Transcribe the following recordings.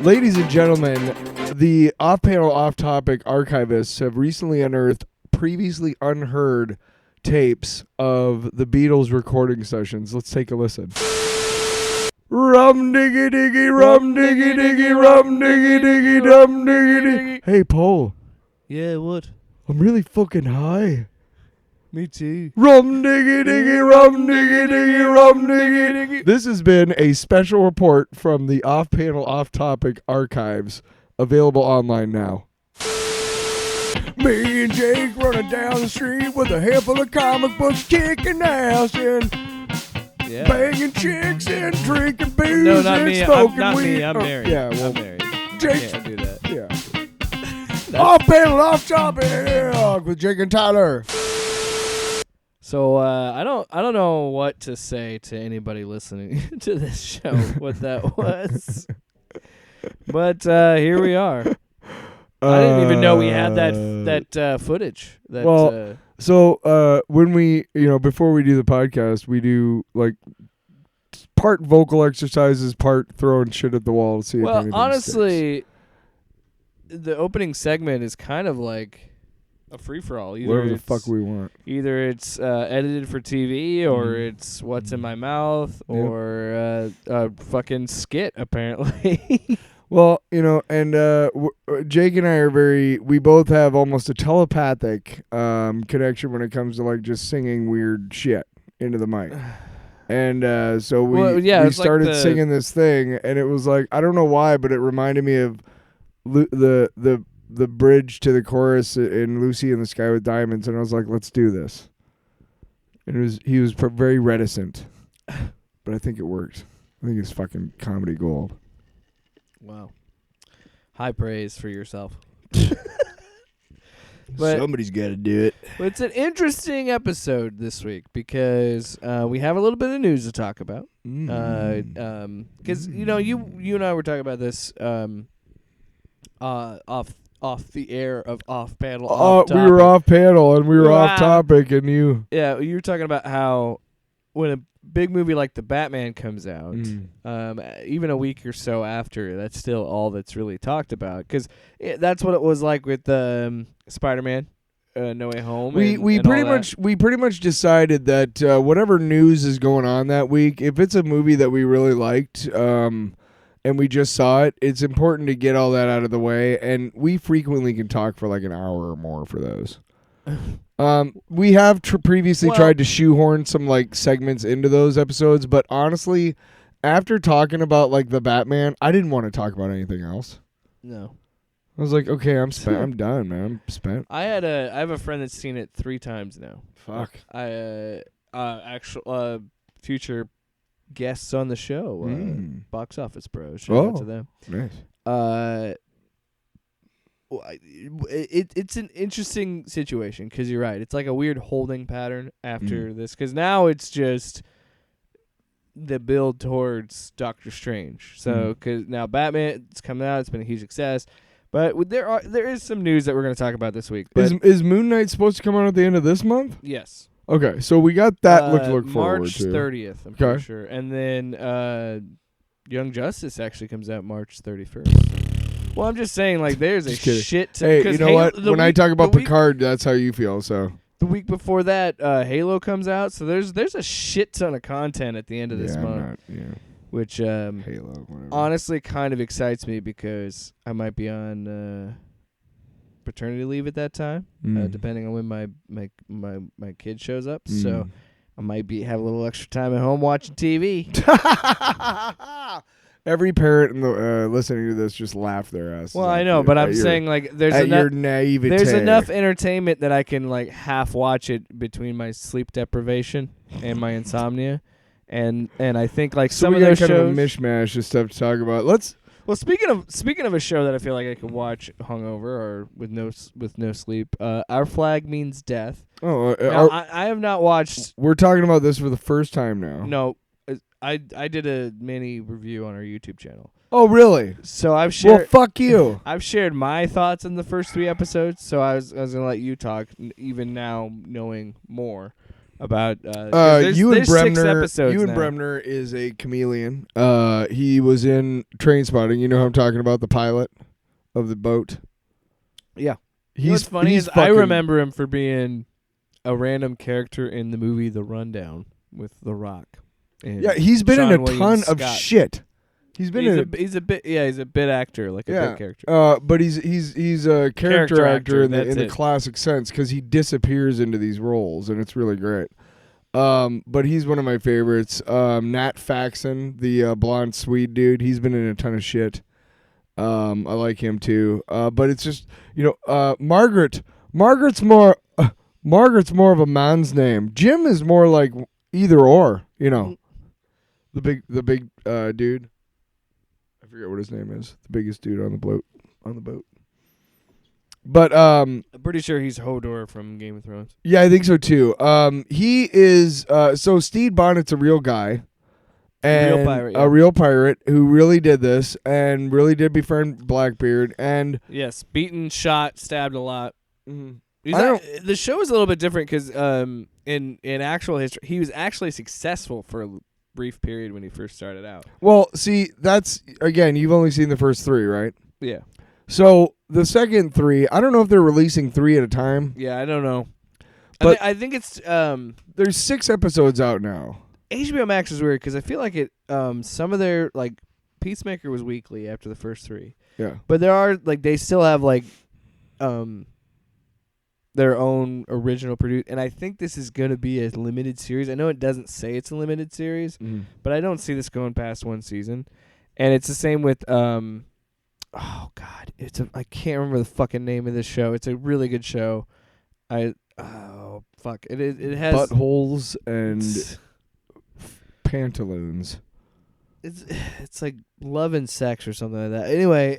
Ladies and gentlemen, the off-panel, off-topic archivists have recently unearthed previously unheard tapes of the Beatles recording sessions. Let's take a listen. Rum diggy diggy, rum diggy diggy, rum diggy diggy, dum diggy diggy. Hey, Paul. Yeah, what? I'm really fucking high. Me too. Rum diggy diggy, rum diggy diggy, rum diggy diggy. This has been a special report from the off-panel, off-topic archives, available online now. Me and Jake running down the street with a handful of comic books, kicking ass and banging chicks and drinking booze No, not and me. smoking Not weed. me. I'm married. Yeah, well, I'm married. Jake. Can't do that. Yeah. Off-panel, off-topic with Jake and Tyler. So I don't know what to say to anybody listening to this show. What that was, but here we are. I didn't even know we had that footage. So when we, before we do the podcast, we do like part vocal exercises, part throwing shit at the wall to see if anything honestly, the opening segment is kind of like a free-for-all. Whatever the fuck we want. Either it's edited for TV, or it's what's in my mouth, or a fucking skit, apparently. Well, and Jake and I we both have almost a telepathic connection when it comes to like just singing weird shit into the mic. And so we started singing this thing, and it was like, I don't know why, but it reminded me of the bridge to the chorus in Lucy in the Sky with Diamonds, and I was like, let's do this. And he was very reticent, but I think it worked. I think it's fucking comedy gold. Wow. High praise for yourself. Somebody's got to do it. But it's an interesting episode this week because we have a little bit of news to talk about. Because you and I were talking about this off the air of off panel. We were off panel and we were off topic, and you. Yeah, you were talking about how when a big movie like The Batman comes out, even a week or so after, that's still all that's really talked about, because that's what it was like with Spider-Man, No Way Home. We pretty much decided that whatever news is going on that week, if it's a movie that we really liked, and we just saw it, it's important to get all that out of the way, and we frequently can talk for like an hour or more for those. We have previously tried to shoehorn some like segments into those episodes, but honestly, after talking about like the Batman, I didn't want to talk about anything else. No. I was like, okay, I'm spent. I'm done, man. I'm spent. I have a friend that's seen it 3 times now. Fuck. Actual future guests on the show, Box Office Bros. Shout out to them. Nice. It's an interesting situation because you're right. It's like a weird holding pattern after this, because now it's just the build towards Doctor Strange. So because now Batman's coming out, it's been a huge success. But there is some news that we're going to talk about this week. Is Moon Knight supposed to come out at the end of this month? Yes. Okay, so we got that look forward March to. March 30th, I'm pretty sure. And then Young Justice actually comes out March 31st. Well, I'm just saying, like, there's a shit. Hey, you know what? When I talk about Picard, that's how you feel, so. The week before that, Halo comes out, so there's a shit ton of content at the end of this month. Which Halo, whatever. Honestly kind of excites me because I might be on paternity leave at that time, depending on when my kid shows up. So I might have a little extra time at home watching TV. Every parent listening to this just laugh their ass. Well, I know, but I'm saying like there's your naivete. There's enough entertainment that I can like half watch it between my sleep deprivation and my insomnia, and I think like some of those shows, kind of a mishmash of stuff to talk about. Well, speaking of a show that I feel like I could watch hungover or with no sleep, Our Flag Means Death. Oh, I have not watched. We're talking about this for the first time now. No, I did a mini review on our YouTube channel. Oh, really? So I've shared. Well, fuck you. I've shared my thoughts in the first 3 episodes, so I was gonna let you talk, even now knowing more. about. 'Cause Ewan there's 6 Bremner. episodes Ewan now. Bremner is a chameleon. He was in Trainspotting. You know who I'm talking about? The pilot of the boat. Yeah. He's You know what's funny he's is I fucking- remember him for being a random character in the movie The Rundown with The Rock. And Yeah, he's been Sean in a William ton of Scott. shit. He's been in. He's a bit actor, like a Yeah, bit character. but he's a character actor in that's the it. classic sense because he disappears into these roles and it's really great. But he's one of my favorites. Nat Faxon, the blonde Swede dude, he's been in a ton of shit. I like him too. But it's just Margaret's more of a man's name. Jim is more like either or. You know, the big dude. I forget what his name is. The biggest dude on the boat. But I'm pretty sure he's Hodor from Game of Thrones. yeah, I think so too. He is so Stede Bonnet's a real guy. And Real pirate, yeah. a real pirate who really did this and really did befriend Blackbeard and Yes, beaten, shot, stabbed a lot. Mm-hmm. The show is a little bit different because in actual history, he was actually successful for a brief period when he first started out. Well, see, that's again, you've only seen the first 3, right? Yeah. So the second 3, I don't know if they're releasing 3 at a time. Yeah, I don't know. But I think it's there's 6 episodes out now. HBO Max is weird because I feel like it. Some of their like Peacemaker was weekly after the first 3. Yeah. But there are like they still have like their own original produce, and I think this is going to be a limited series. I know it doesn't say it's a limited series, but I don't see this going past 1 season. And it's the same with oh god, I can't remember the fucking name of this show. It's a really good show. It has buttholes and pantaloons. It's like Love and Sex or something like that. Anyway,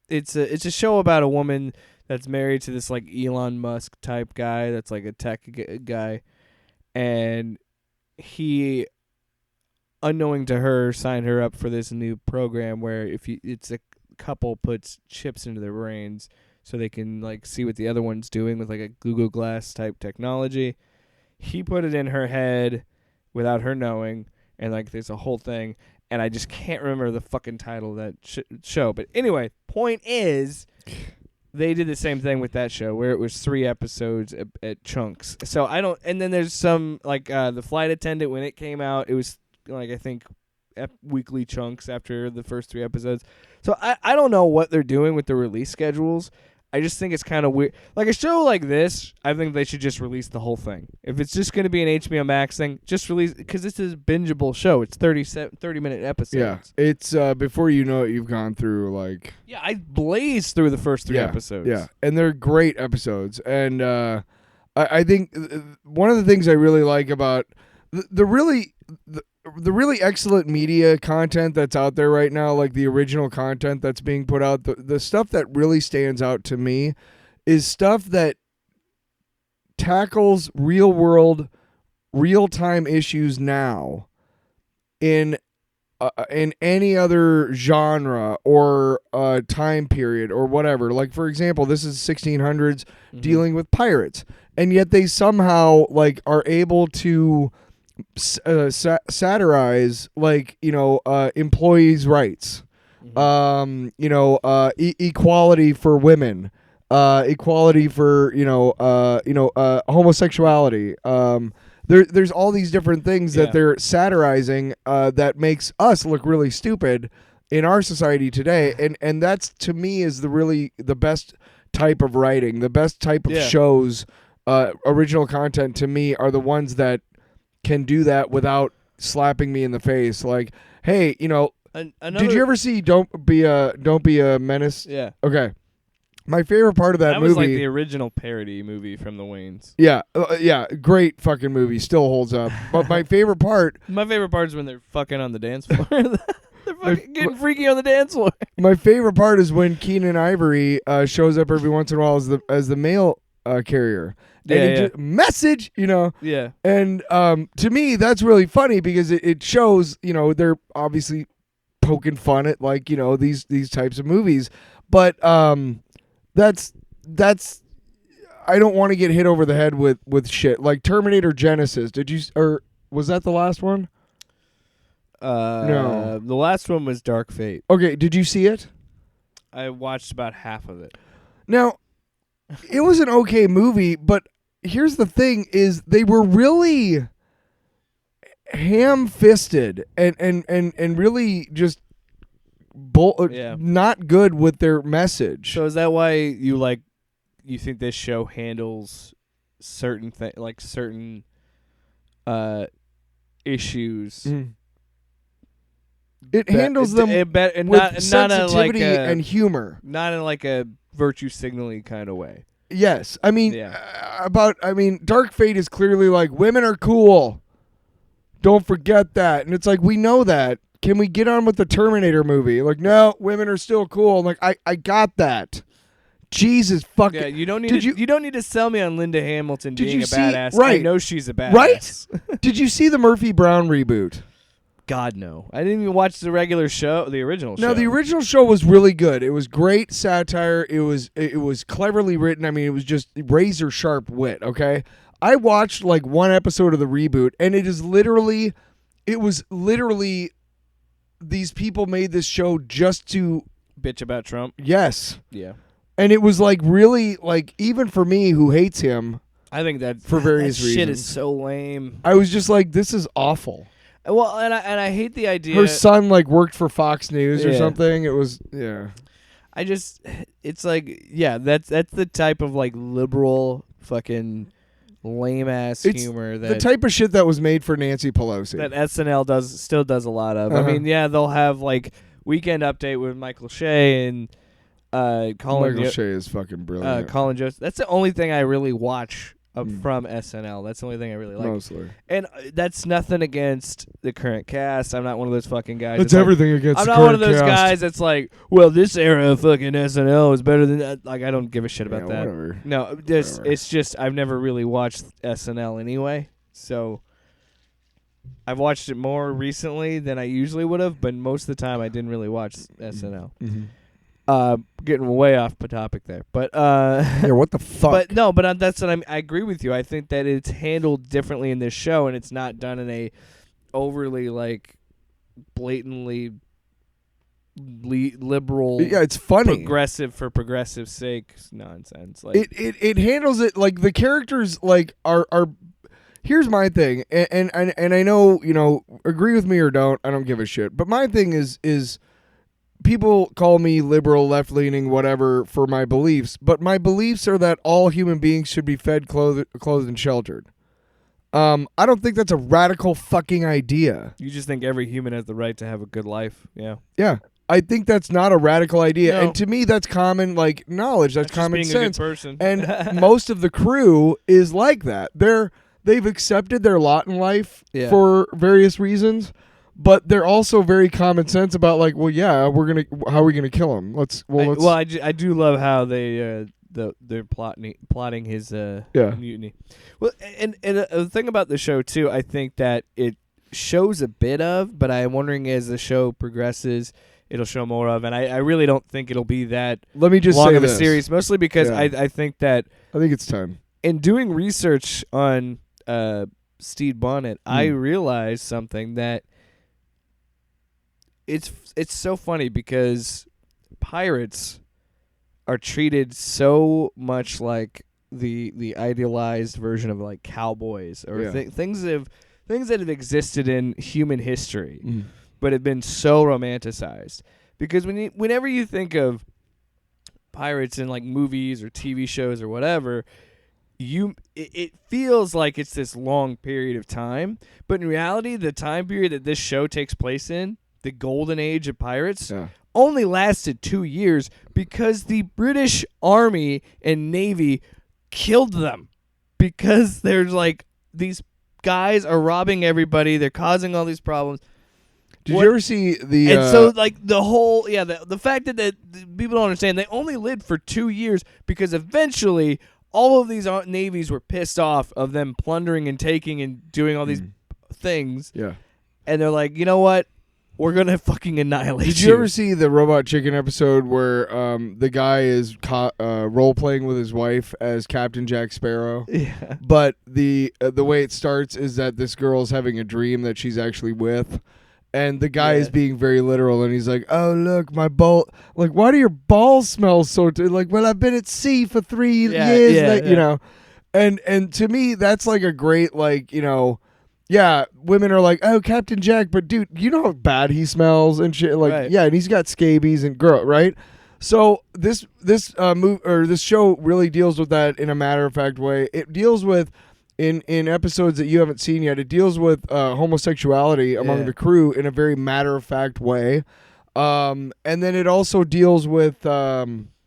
it's a show about a woman that's married to this like Elon Musk type guy that's like a tech guy, and he, unknowing to her, signed her up for this new program where it's a couple puts chips into their brains so they can like see what the other one's doing with like a Google Glass type technology. He put it in her head without her knowing, and like there's a whole thing, and I just can't remember the fucking title of that show. But anyway, point is, they did the same thing with that show where it was 3 episodes at chunks. So I don't, and then there's some like the Flight Attendant when it came out, it was like I think weekly chunks after the first 3 episodes. So I don't know what they're doing with the release schedules. I just think it's kind of weird. Like a show like this, I think they should just release the whole thing. If it's just going to be an HBO Max thing, just release it because this is a bingeable show. It's 30-minute episodes. Yeah, it's before you know it, you've gone through like. Yeah, I blazed through the first 3 episodes. Yeah, and they're great episodes, and I think one of the things I really like about the really excellent media content that's out there right now, like the original content that's being put out, the stuff that really stands out to me is stuff that tackles real-world, real-time issues now in any other genre or time period or whatever. Like, for example, this is 1600s dealing with pirates, and yet they somehow like are able to satirize like employees' rights, equality for women, equality for homosexuality. There's all these different things that they're satirizing that makes us look really stupid in our society today, and that's to me is the best type of writing, the best type of shows. Original content to me are the ones that can do that without slapping me in the face. Like, hey, did you ever see Don't Be a Menace? Yeah. Okay. My favorite part of that movie was like the original parody movie from the Wayans. Yeah, great fucking movie, still holds up. But my favorite part is when they're fucking on the dance floor. They're fucking getting freaky on the dance floor. My favorite part is when Keenan Ivory shows up every once in a while as the mail carrier. And just message, Yeah. And to me, that's really funny because it shows, they're obviously poking fun at like, these types of movies. But that's I don't want to get hit over the head with shit like Terminator Genesis. Or was that the last one? No. The last one was Dark Fate. Okay, did you see it? I watched about half of it. Now, it was an okay movie, but here's the thing: is they were really ham-fisted and really just not good with their message. So is that why you think this show handles certain certain issues? It handles them with sensitivity and humor, not in like a virtue signaling kind of way. Yes, I mean, Dark Fate is clearly like women are cool. Don't forget that, and it's like we know that. Can we get on with the Terminator movie? Like, no, women are still cool. I'm like, I got that. Jesus fucking. Yeah, you don't need to sell me on Linda Hamilton being a badass. Right. I know she's a badass. Right? Did you see the Murphy Brown reboot? God, no. I didn't even watch the original show. No, the original show was really good. It was great satire. It was cleverly written. I mean, it was just razor sharp wit, okay? I watched like one episode of the reboot, and it was literally these people made this show just to bitch about Trump. Yes. Yeah. And it was like really like even for me who hates him, I think that for various reasons. Shit is so lame. I was just like, this is awful. Well, and I hate the idea. Her son like worked for Fox News or something. It was it's like that's the type of like liberal fucking lame ass humor that the type of shit that was made for Nancy Pelosi. That SNL still does a lot of. I mean, yeah, they'll have like Weekend Update with Michael Shea and Colin. Michael Shea is fucking brilliant. Colin Jost. That's the only thing I really watch from SNL. That's the only thing I really like. Mostly. And that's nothing against the current cast. I'm not one of those fucking guys. It's everything against I'm the not current one of those cast. guys that's like, well, this era of fucking SNL is better than that. Like, I don't give a shit about that. Whatever. No, it's just I've never really watched SNL anyway. So I've watched it more recently than I usually would have, but most of the time I didn't really watch SNL. Mm-hmm. Getting way off the topic there, but yeah, what the fuck? But no, but that's what I agree with you. I think that it's handled differently in this show, and it's not done in a overly like blatantly liberal. Yeah, it's funny, progressive for progressive's sake nonsense. Like it handles it like the characters like are. Here's my thing, and I know agree with me or don't. I don't give a shit. But my thing is. People call me liberal, left-leaning, whatever, for my beliefs, but my beliefs are that all human beings should be fed, clothed, and sheltered. I don't think that's a radical fucking idea. You just think every human has the right to have a good life, yeah. Yeah, I think that's not a radical idea, No. and to me, that's common like knowledge. That's common being sense. A good person. And most of the crew is like that. They've accepted their lot in life for various reasons. But they're also very common sense about like, well, yeah, how are we gonna kill him? I do love how they're plotting his mutiny. Well, and the thing about the show too, I think that it shows a bit of, but I'm wondering as the show progresses, it'll show more of, and I really don't think it'll be that. Let me just long say of a this. series, mostly because I think it's time. In doing research on Steve Bonnet, I realized something that. It's so funny because pirates are treated so much like the idealized version of like cowboys or things that have existed in human history, but have been so romanticized. Because whenever you think of pirates in like movies or TV shows or whatever, it feels like it's this long period of time, but in reality, the time period that this show takes place in. The golden age of pirates only lasted 2 years because the British Army and Navy killed them because there's like these guys are robbing everybody. They're causing all these problems. Did you ever see the? And so like the whole the fact that people don't understand they only lived for 2 years because eventually all of these navies were pissed off of them plundering and taking and doing all these things. Yeah, and they're like, you know what? we're gonna fucking annihilate Did you ever see the Robot Chicken episode where the guy is role playing with his wife as Captain Jack Sparrow? Yeah. But the way it starts is that this girl's having a dream that she's actually with. And the guy is being very literal, and he's like, "Oh, look, my ball. Like, why do your balls smell so? Like, well, I've been at sea for 3 years, you know." And to me, that's like a great, like, you know, yeah. Women are like, "Oh, Captain Jack," but dude, you know how bad he smells and shit. Like, yeah, and he's got scabies and girl, right? So this show really deals with that in a matter of fact way. It deals with. In episodes that you haven't seen yet, it deals with homosexuality among the crew in a very matter-of-fact way. And then it also deals with classism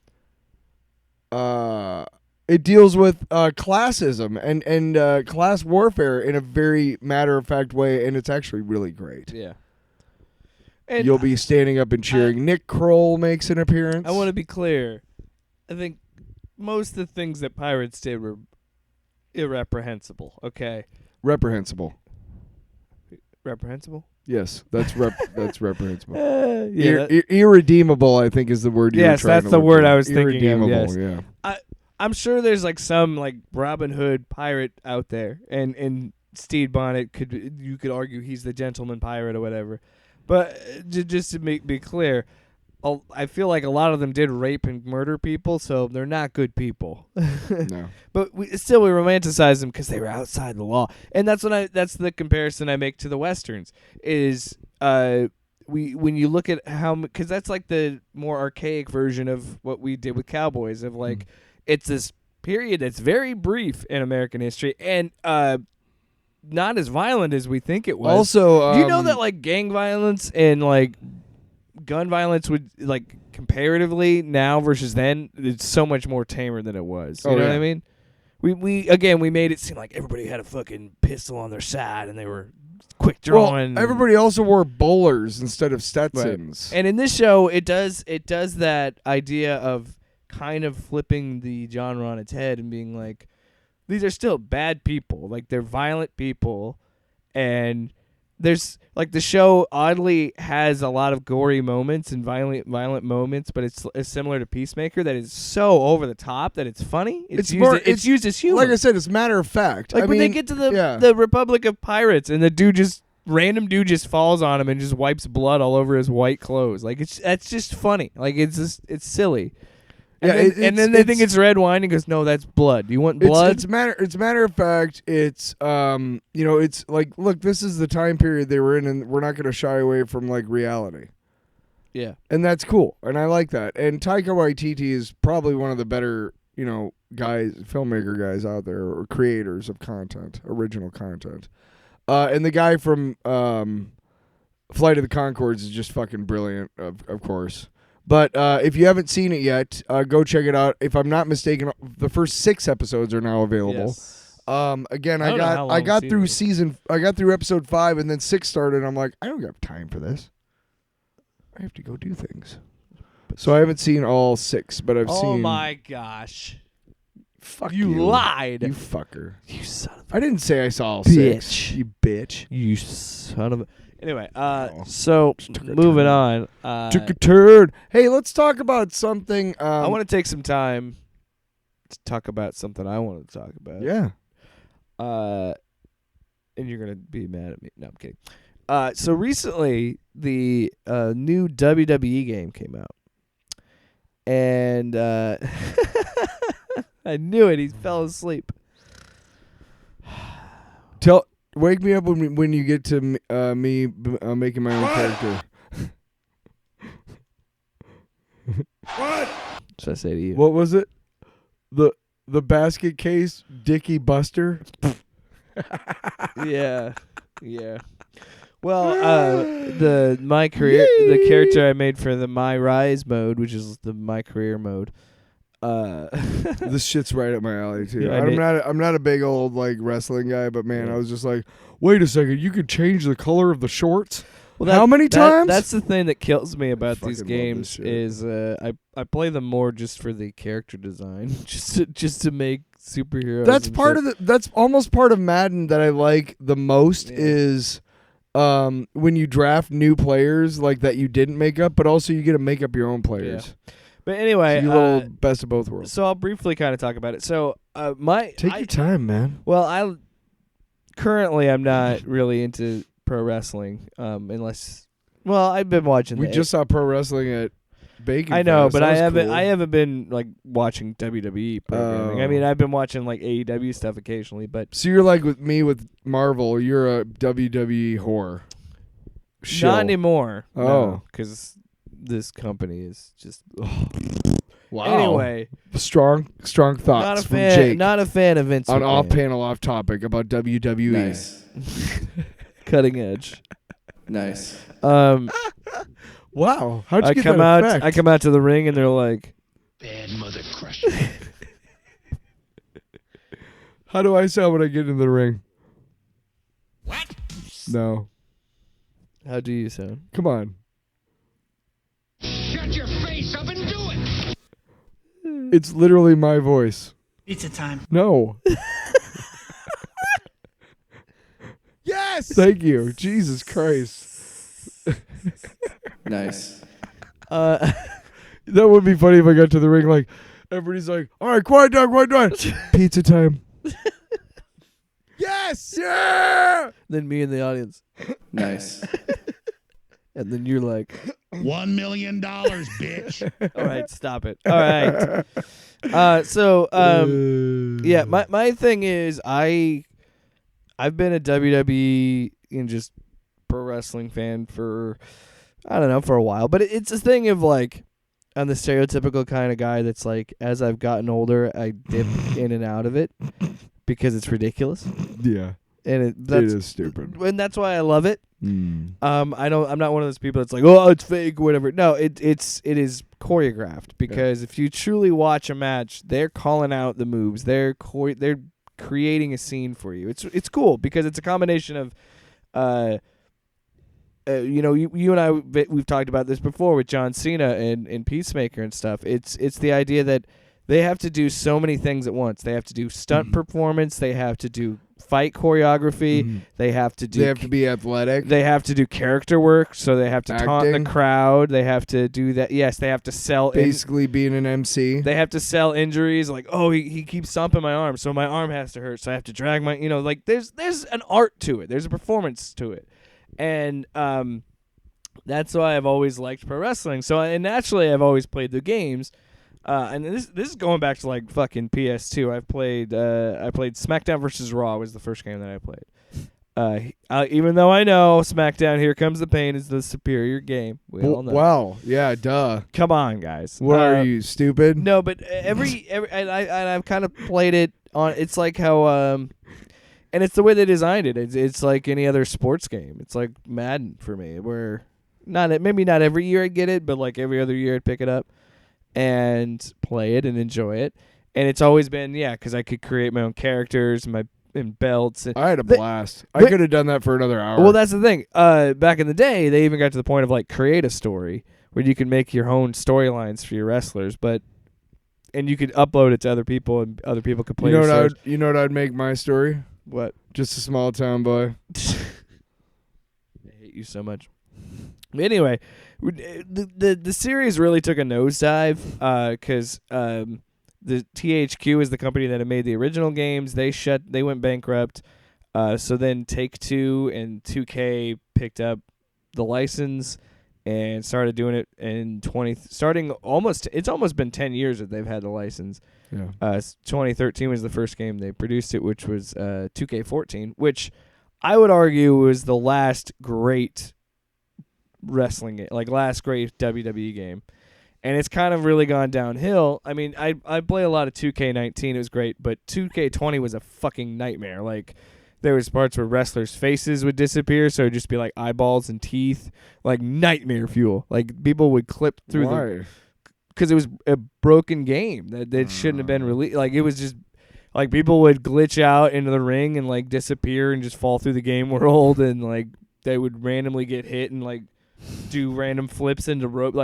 and class warfare in a very matter-of-fact way, and it's actually really great. Yeah. And you'll be standing up and cheering. Nick Kroll makes an appearance. I want to be clear. I think most of the things that Pirates did were irreprehensible. Okay. Reprehensible. Reprehensible? Yes, that's reprehensible. Irredeemable, I think, is the word. Yes, that's the word I was thinking of. Yes. Yeah. I'm sure there's like some like Robin Hood pirate out there, and Stede Bonnet you could argue he's the gentleman pirate or whatever. But just to be clear, I feel like a lot of them did rape and murder people, so they're not good people. No. But we romanticize them because they were outside the law, and that's the comparison I make to the westerns. Is when you look at how, because that's like the more archaic version of what we did with cowboys, of like it's this period that's very brief in American history and not as violent as we think it was. Also, do you know that like gang violence and like gun violence would like comparatively now versus then, it's so much more tamer than it was. You know what I mean? We made it seem like everybody had a fucking pistol on their side and they were quick drawing. Well, everybody also wore bowlers instead of Stetsons. Right. And in this show, it does that idea of kind of flipping the genre on its head and being like, these are still bad people. Like, they're violent people, and there's like the show oddly has a lot of gory moments and violent moments, but it's similar to Peacemaker, that is so over the top that it's funny. It's used as humor. Like I said, it's matter of fact. Like when they get to the Republic of Pirates and the random dude just falls on him and just wipes blood all over his white clothes. Like that's just funny. Like it's silly. And then they think it's red wine and goes, no, that's blood. Do you want blood? It's matter of fact. It's it's like, look, this is the time period they were in, and we're not going to shy away from like reality. Yeah, and that's cool, and I like that. And Taika Waititi is probably one of the better, filmmaker guys out there, or creators of content, original content. And the guy from Flight of the Conchords is just fucking brilliant, of course. But if you haven't seen it yet, go check it out. If I'm not mistaken, the first 6 episodes are now available. Yes. Again, I got through episode 5, and then 6 started. And I'm like, I don't have time for this. I have to go do things. So I haven't seen all 6, but I've seen. Oh my gosh! Fuck you! You lied. You fucker! You son of I didn't say I saw all bitch. 6. You bitch! You son of a. Anyway, so moving on. Took a turn. Hey, let's talk about something. I want to take some time to talk about something I want to talk about. Yeah. And you're gonna be mad at me. No, I'm kidding. So recently, the new WWE game came out, and I knew it. He fell asleep. Wake me up when you get to me making my own character. What should I say to you? What was it? The basket case Dickie Buster? Yeah. Well, my character I made for the My Rise mode, which is the My Career mode. This shit's right up my alley too. Yeah, I'm not a big old like wrestling guy, but man, I was just like, wait a second, you could change the color of the shorts? Well, how many times? That's the thing that kills me about these games is I play them more just for the character design, just to make superheroes. That's almost part of Madden that I like the most is when you draft new players like that you didn't make up, but also you get to make up your own players. Yeah. But anyway, So you roll best of both worlds. So I'll briefly kind of talk about it. So Take your time, man. Well, I'm not really into pro wrestling, unless. Well, I've been watching. We just saw pro wrestling at Bacon. I know, Fest. but That I was haven't. cool. I haven't been like watching WWE programming. I mean, I've been watching like AEW stuff occasionally, but So you're like with me with Marvel. You're a WWE whore. not anymore. Oh, because this company is just. Wow. Anyway, strong thoughts from fan. Jake Not a fan of Vince. on McMahon. off-panel, off-topic about WWE. Nice. Cutting edge. Nice. Wow, how'd you I get come that out. effect? I come out to the ring and they're like, Bad mother crusher. How do I sound when I get into the ring? What? No, "How do you sound?" come on. Shut your face up and do it. It's literally my voice. Pizza time. No. Yes. Thank you. Jesus Christ. Nice. That would be funny if I got to the ring like everybody's like, all right, quiet down. Pizza time. Yes. Yeah. Then me in the audience, Nice. and then you're like, $1 million, bitch. "All right, stop it. All right." Yeah, my thing is I've been a WWE and just pro wrestling fan for for a while, but it's a thing of like I'm the stereotypical kind of guy that's like as I've gotten older I dip in and out of it because it's ridiculous Yeah. and It that's is stupid. and that's why I love it. Mm. I'm not one of those people that's like, oh, it's fake, whatever. No, it is choreographed because if you truly watch a match, they're calling out the moves. They're creating a scene for you. It's cool because it's a combination of, you and I we've talked about this before with John Cena and Peacemaker and stuff. It's the idea that they have to do so many things at once. They have to do stunt performance. They have to do fight choreography. They have to do. They have to be athletic. They have to do character work, so they have to taunt Acting. the crowd. They have to do that. Yes, they have to sell. Basically being an MC. They have to sell injuries. Like, oh, he keeps stomping my arm, so my arm has to hurt. So I have to drag my. Like there's an art to it. There's a performance to it, and that's why I've always liked pro wrestling. So and naturally, I've always played the games. And this is going back to like fucking PS2. I played SmackDown vs. Raw was the first game that I played. Even though I know SmackDown Here Comes the Pain is the superior game. We all know. Wow. Yeah, duh. Come on, guys. What are you, stupid? No, but every and I've kind of played it on. It's like how and it's the way they designed it. It's like any other sports game. It's like Madden for me, where maybe not every year I'd get it, but like every other year I'd pick it up and play it and enjoy it. And it's always been, because I could create my own characters and belts. And I had a blast. I could have done that for another hour. well, that's the thing. Back in the day, they even got to the point of like create a story where you can make your own storylines for your wrestlers, and you could upload it to other people and other people could play you know your what stories. you know what I'd make my story? What? Just a small town boy. I hate you so much. Anyway, the series really took a nosedive because the THQ is the company that had made the original games. They went bankrupt. So then Take-Two and 2K picked up the license and started doing it in it's almost been 10 years that they've had the license. Yeah. 2013 was the first game they produced it, which was 2K14, which I would argue was the last great wrestling game, like last great WWE game. And it's kind of really gone downhill. I mean, I play a lot of 2K19. It was great, but 2K20 was a fucking nightmare. Like, there was parts where wrestlers' faces would disappear, so it would just be like eyeballs and teeth, like nightmare fuel. Like, people would clip through Why? because it was a broken game that shouldn't have been released. Like, it was just like people would glitch out into the ring and like disappear and just fall through the game world, and like they would randomly get hit and like do random flips into rope.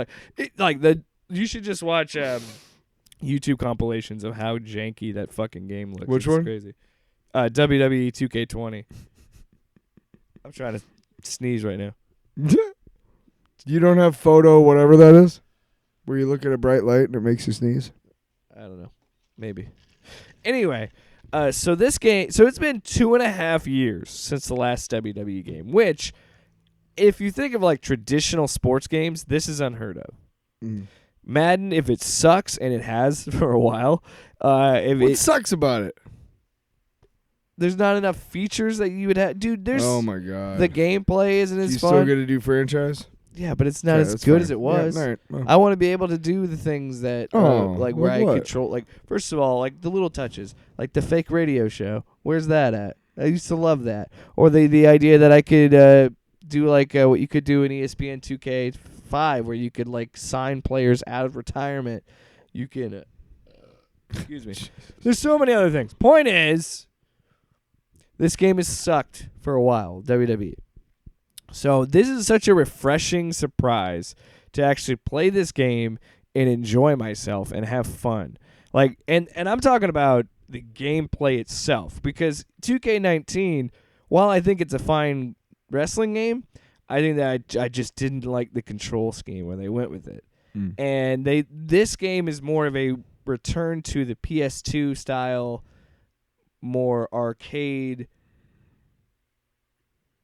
You should just watch YouTube compilations of how janky that fucking game looks. Which it's one? Crazy. WWE 2K20. I'm trying to sneeze right now. You don't have photo, whatever that is, where you look at a bright light and it makes you sneeze. I don't know. Maybe. Anyway, so this game, so it's been 2.5 years since the last WWE game, which, if you think of like traditional sports games, this is unheard of. Mm. Madden, if it sucks, and it has for a while, What sucks about it? there's not enough features that you would have. Dude, there's Oh my god. the gameplay isn't You as still fun. got to do franchise? Yeah, but it's not Okay, as that's good fine. as it Yeah, was. all right. Well, I want to be able to do the things that, like where like I what? control. Like, first of all, like the little touches, like the fake radio show. Where's that at? I used to love that. Or the idea that I could do like what you could do in ESPN 2K5, where you could like sign players out of retirement. You can, excuse me. There's so many other things. Point is, this game has sucked for a while. WWE. So this is such a refreshing surprise to actually play this game and enjoy myself and have fun. Like, and I'm talking about the gameplay itself, because 2K19, while I think it's a fine wrestling game, I think that I just didn't like the control scheme where they went with it. Mm. And this game is more of a return to the PS2 style, more arcade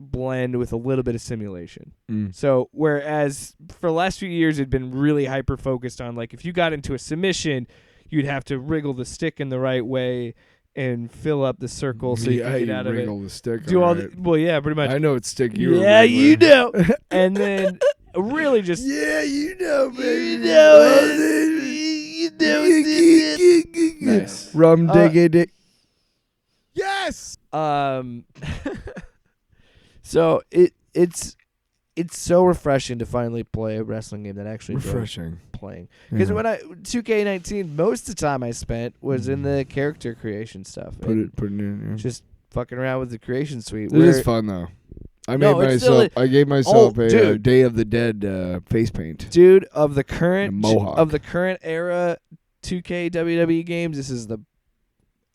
blend with a little bit of simulation. Mm. So whereas for the last few years it'd been really hyper focused on, like, if you got into a submission, you'd have to wriggle the stick in the right way and fill up the circle so you can get out of it. The stick. Do all right. well, yeah, pretty much. I know it's stick you. were Yeah, you wiggling. know. And then really just Yeah, you know, baby. you know it. Nice. Rum diggy dick. Yes. So it's so refreshing to finally play a wrestling game that I actually enjoy Refreshing. playing. Because Yeah. when 2K19, most of the time I spent was in the character creation stuff. Put and it in. Yeah. just fucking around with the creation suite. It is fun though. I No, made it's still myself. I gave myself a dude. Day of the Dead face paint. Dude, of the current mohawk. of the current era 2K WWE games,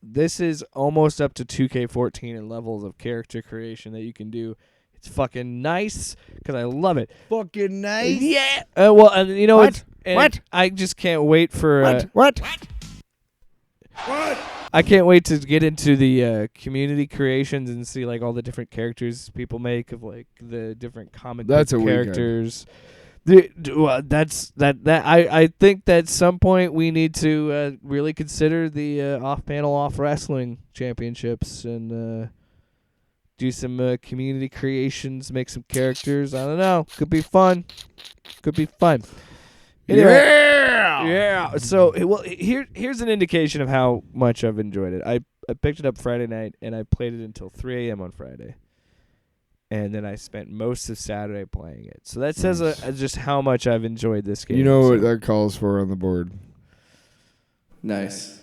this is almost up to 2K14 in levels of character creation that you can do. It's fucking nice because I love it. Fucking nice. Yeah. Well, and you know What? what? I just can't wait for What? I can't wait to get into the community creations and see like all the different characters people make of like the different comic That's book a weekend. characters. That's that. I think that at some point we need to really consider the off-panel off-wrestling championships and do some community creations, make some characters. I don't know. Could be fun. Anyway, yeah. So, well, here's an indication of how much I've enjoyed it. I picked it up Friday night, and I played it until 3 a.m. on Friday. And then I spent most of Saturday playing it. So that says just how much I've enjoyed this game. You know so. what that calls for on the board. Nice.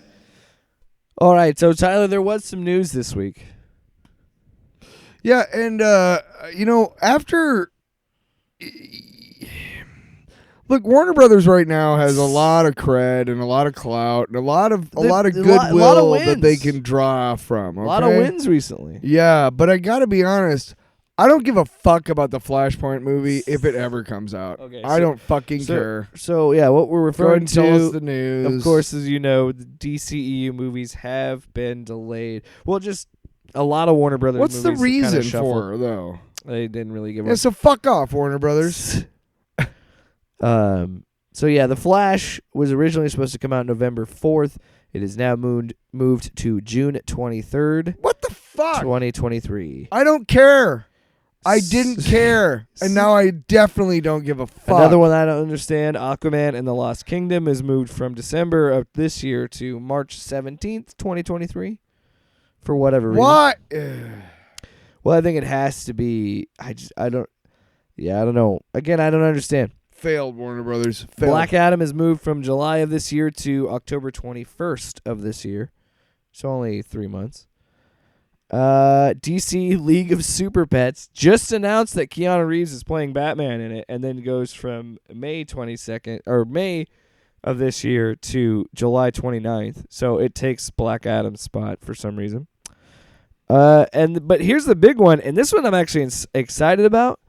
All right, so Tyler, there was some news this week. Yeah, and after look, Warner Brothers right now has a lot of cred and a lot of clout and a lot of goodwill that they wins. can draw from. Okay? A lot of wins recently. Yeah, but I gotta be honest. I don't give a fuck about the Flashpoint movie if it ever comes out. Okay, I don't fucking care. So yeah, what we're Go ahead referring and tell us to, the news. of course, as you know, the DCEU movies have been delayed. Well, just a lot of Warner Brothers What's the movies have kinda reason shuffled. for though? They didn't really give Yeah, up. so fuck off, Warner Brothers. So yeah, The Flash was originally supposed to come out November 4th. It is now moved to June 23rd, What the fuck? 2023. I don't care. I didn't care, and now I definitely don't give a fuck. Another one I don't understand, Aquaman and the Lost Kingdom, is moved from December of this year to March 17th, 2023, for whatever reason. What? Well, I think it has to be. I don't know. Again, I don't understand. Failed, Warner Brothers. Failed. Black Adam is moved from July of this year to October 21st of this year. So only 3 months. DC League of Super Pets just announced that Keanu Reeves is playing Batman in it, and then goes from May 22nd or May of this year to July 29th. So it takes Black Adam's spot for some reason. But here's the big one, and this one I'm actually excited about,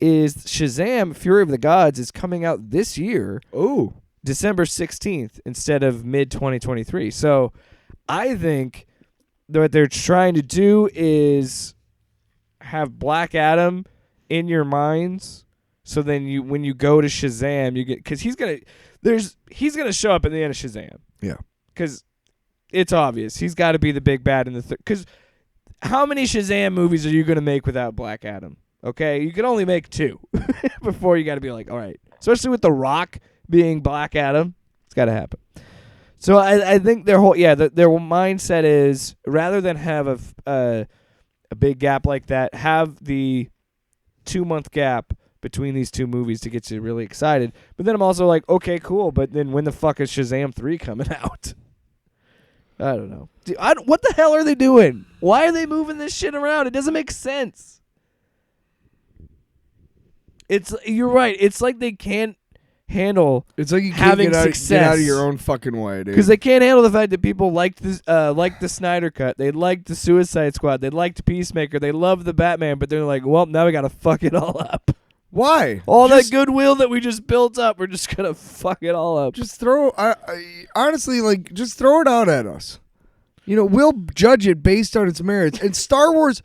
is Shazam: Fury of the Gods is coming out this year. Oh, December 16th instead of mid-2023. So I think what they're trying to do is have Black Adam in your minds, so then when you go to Shazam, you get, because he's gonna show up at the end of Shazam. Yeah, because it's obvious he's got to be the big bad in the because how many Shazam movies are you gonna make without Black Adam? Okay, you can only make 2 before you got to be like, all right, especially with The Rock being Black Adam, it's got to happen. So I think their whole their mindset is, rather than have a big gap like that, have the 2-month gap between these 2 movies to get you really excited. But then I'm also like, okay, cool, but then when the fuck is Shazam 3 coming out? I don't know. Dude, what the hell are they doing? Why are they moving this shit around? It doesn't make sense. You're right. It's like they can't handle it's like you can't having get success out of your own fucking way, dude. because they can't handle the fact that people liked the Snyder Cut, they liked the Suicide Squad, they liked Peacemaker, they love the Batman, but they're like, well, now we gotta fuck it all up. Why? All that goodwill that we just built up, we're just gonna fuck it all up. Just throw. Honestly, like, just throw it out at us. You know, we'll judge it based on its merits. And Star Wars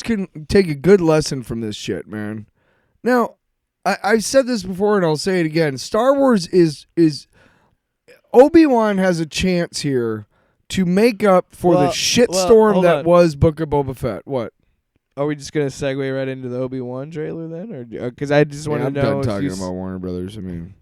can take a good lesson from this shit, man. Now, I've said this before and I'll say it again. Star Wars is Obi-Wan has a chance here to make up for the shitstorm that was Book of Boba Fett. What? Are we just gonna segue right into the Obi-Wan trailer then, or because I just want to know? I'm done talking about Warner Brothers. I mean,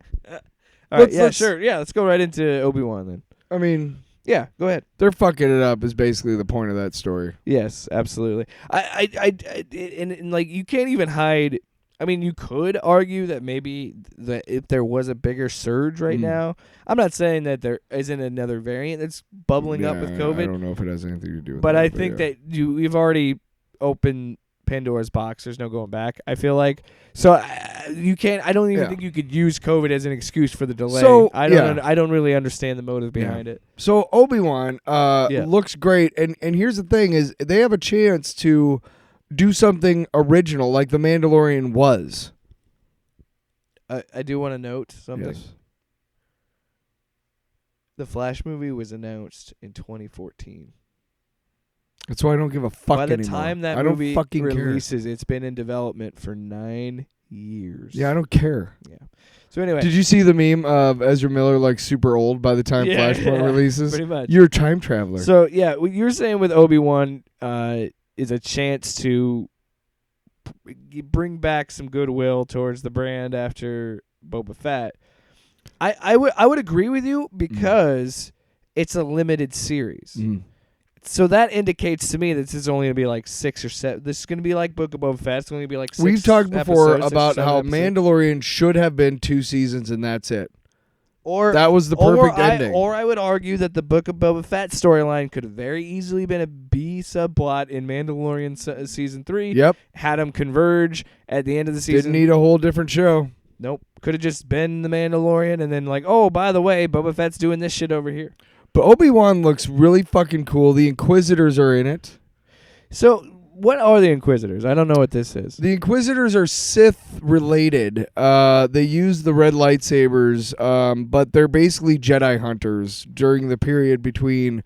all right, sure, let's go right into Obi-Wan then. I mean, yeah, go ahead. They're fucking it up is basically the point of that story. Yes, absolutely. And like, you can't even hide. I mean, you could argue that maybe if there was a bigger surge right now, I'm not saying that there isn't another variant that's bubbling up with COVID. I don't know if it has anything to do with but that. I think that we've already opened Pandora's box. There's no going back, I feel like. So you can't. I don't even think you could use COVID as an excuse for the delay. So, I don't really understand the motive behind it. So Obi-Wan looks great, and here's the thing: is they have a chance to do something original like The Mandalorian was. I do want to note something. Yes. The Flash movie was announced in 2014. That's why I don't give a fuck anymore. By the time that movie releases, it's been in development for 9 years. Yeah, I don't care. Yeah. So anyway, did you see the meme of Ezra Miller like super old by the time Flashpoint releases? Pretty much. You're a time traveler. So yeah, what you're saying with Obi-Wan is a chance to bring back some goodwill towards the brand after Boba Fett. I would agree with you because it's a limited series. So that indicates to me that this is only going to be like 6 or 7. This is going to be like Book of Boba Fett. It's going to be like 6 We've talked before episodes, about how episodes. Mandalorian should have been 2 seasons and that's it. Or that was the perfect ending. Or I would argue that the Book of Boba Fett storyline could have very easily been a B subplot in Mandalorian season 3. Yep. Had them converge at the end of the season. Didn't need a whole different show. Nope. Could have just been the Mandalorian and then like, oh, by the way, Boba Fett's doing this shit over here. But Obi-Wan looks really fucking cool. The Inquisitors are in it. So what are the Inquisitors? I don't know what this is. The Inquisitors are Sith related. They use the red lightsabers, but they're basically Jedi hunters during the period between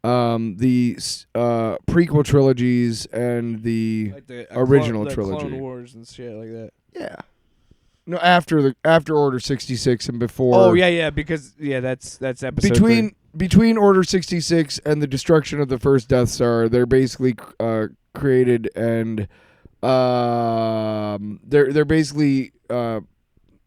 the prequel trilogies and the original trilogy. Clone Wars and shit like that. Yeah. No, after Order 66 and before. Oh yeah, because that's episode 3. Between Order 66 and the destruction of the first Death Star, they're basically created and they're basically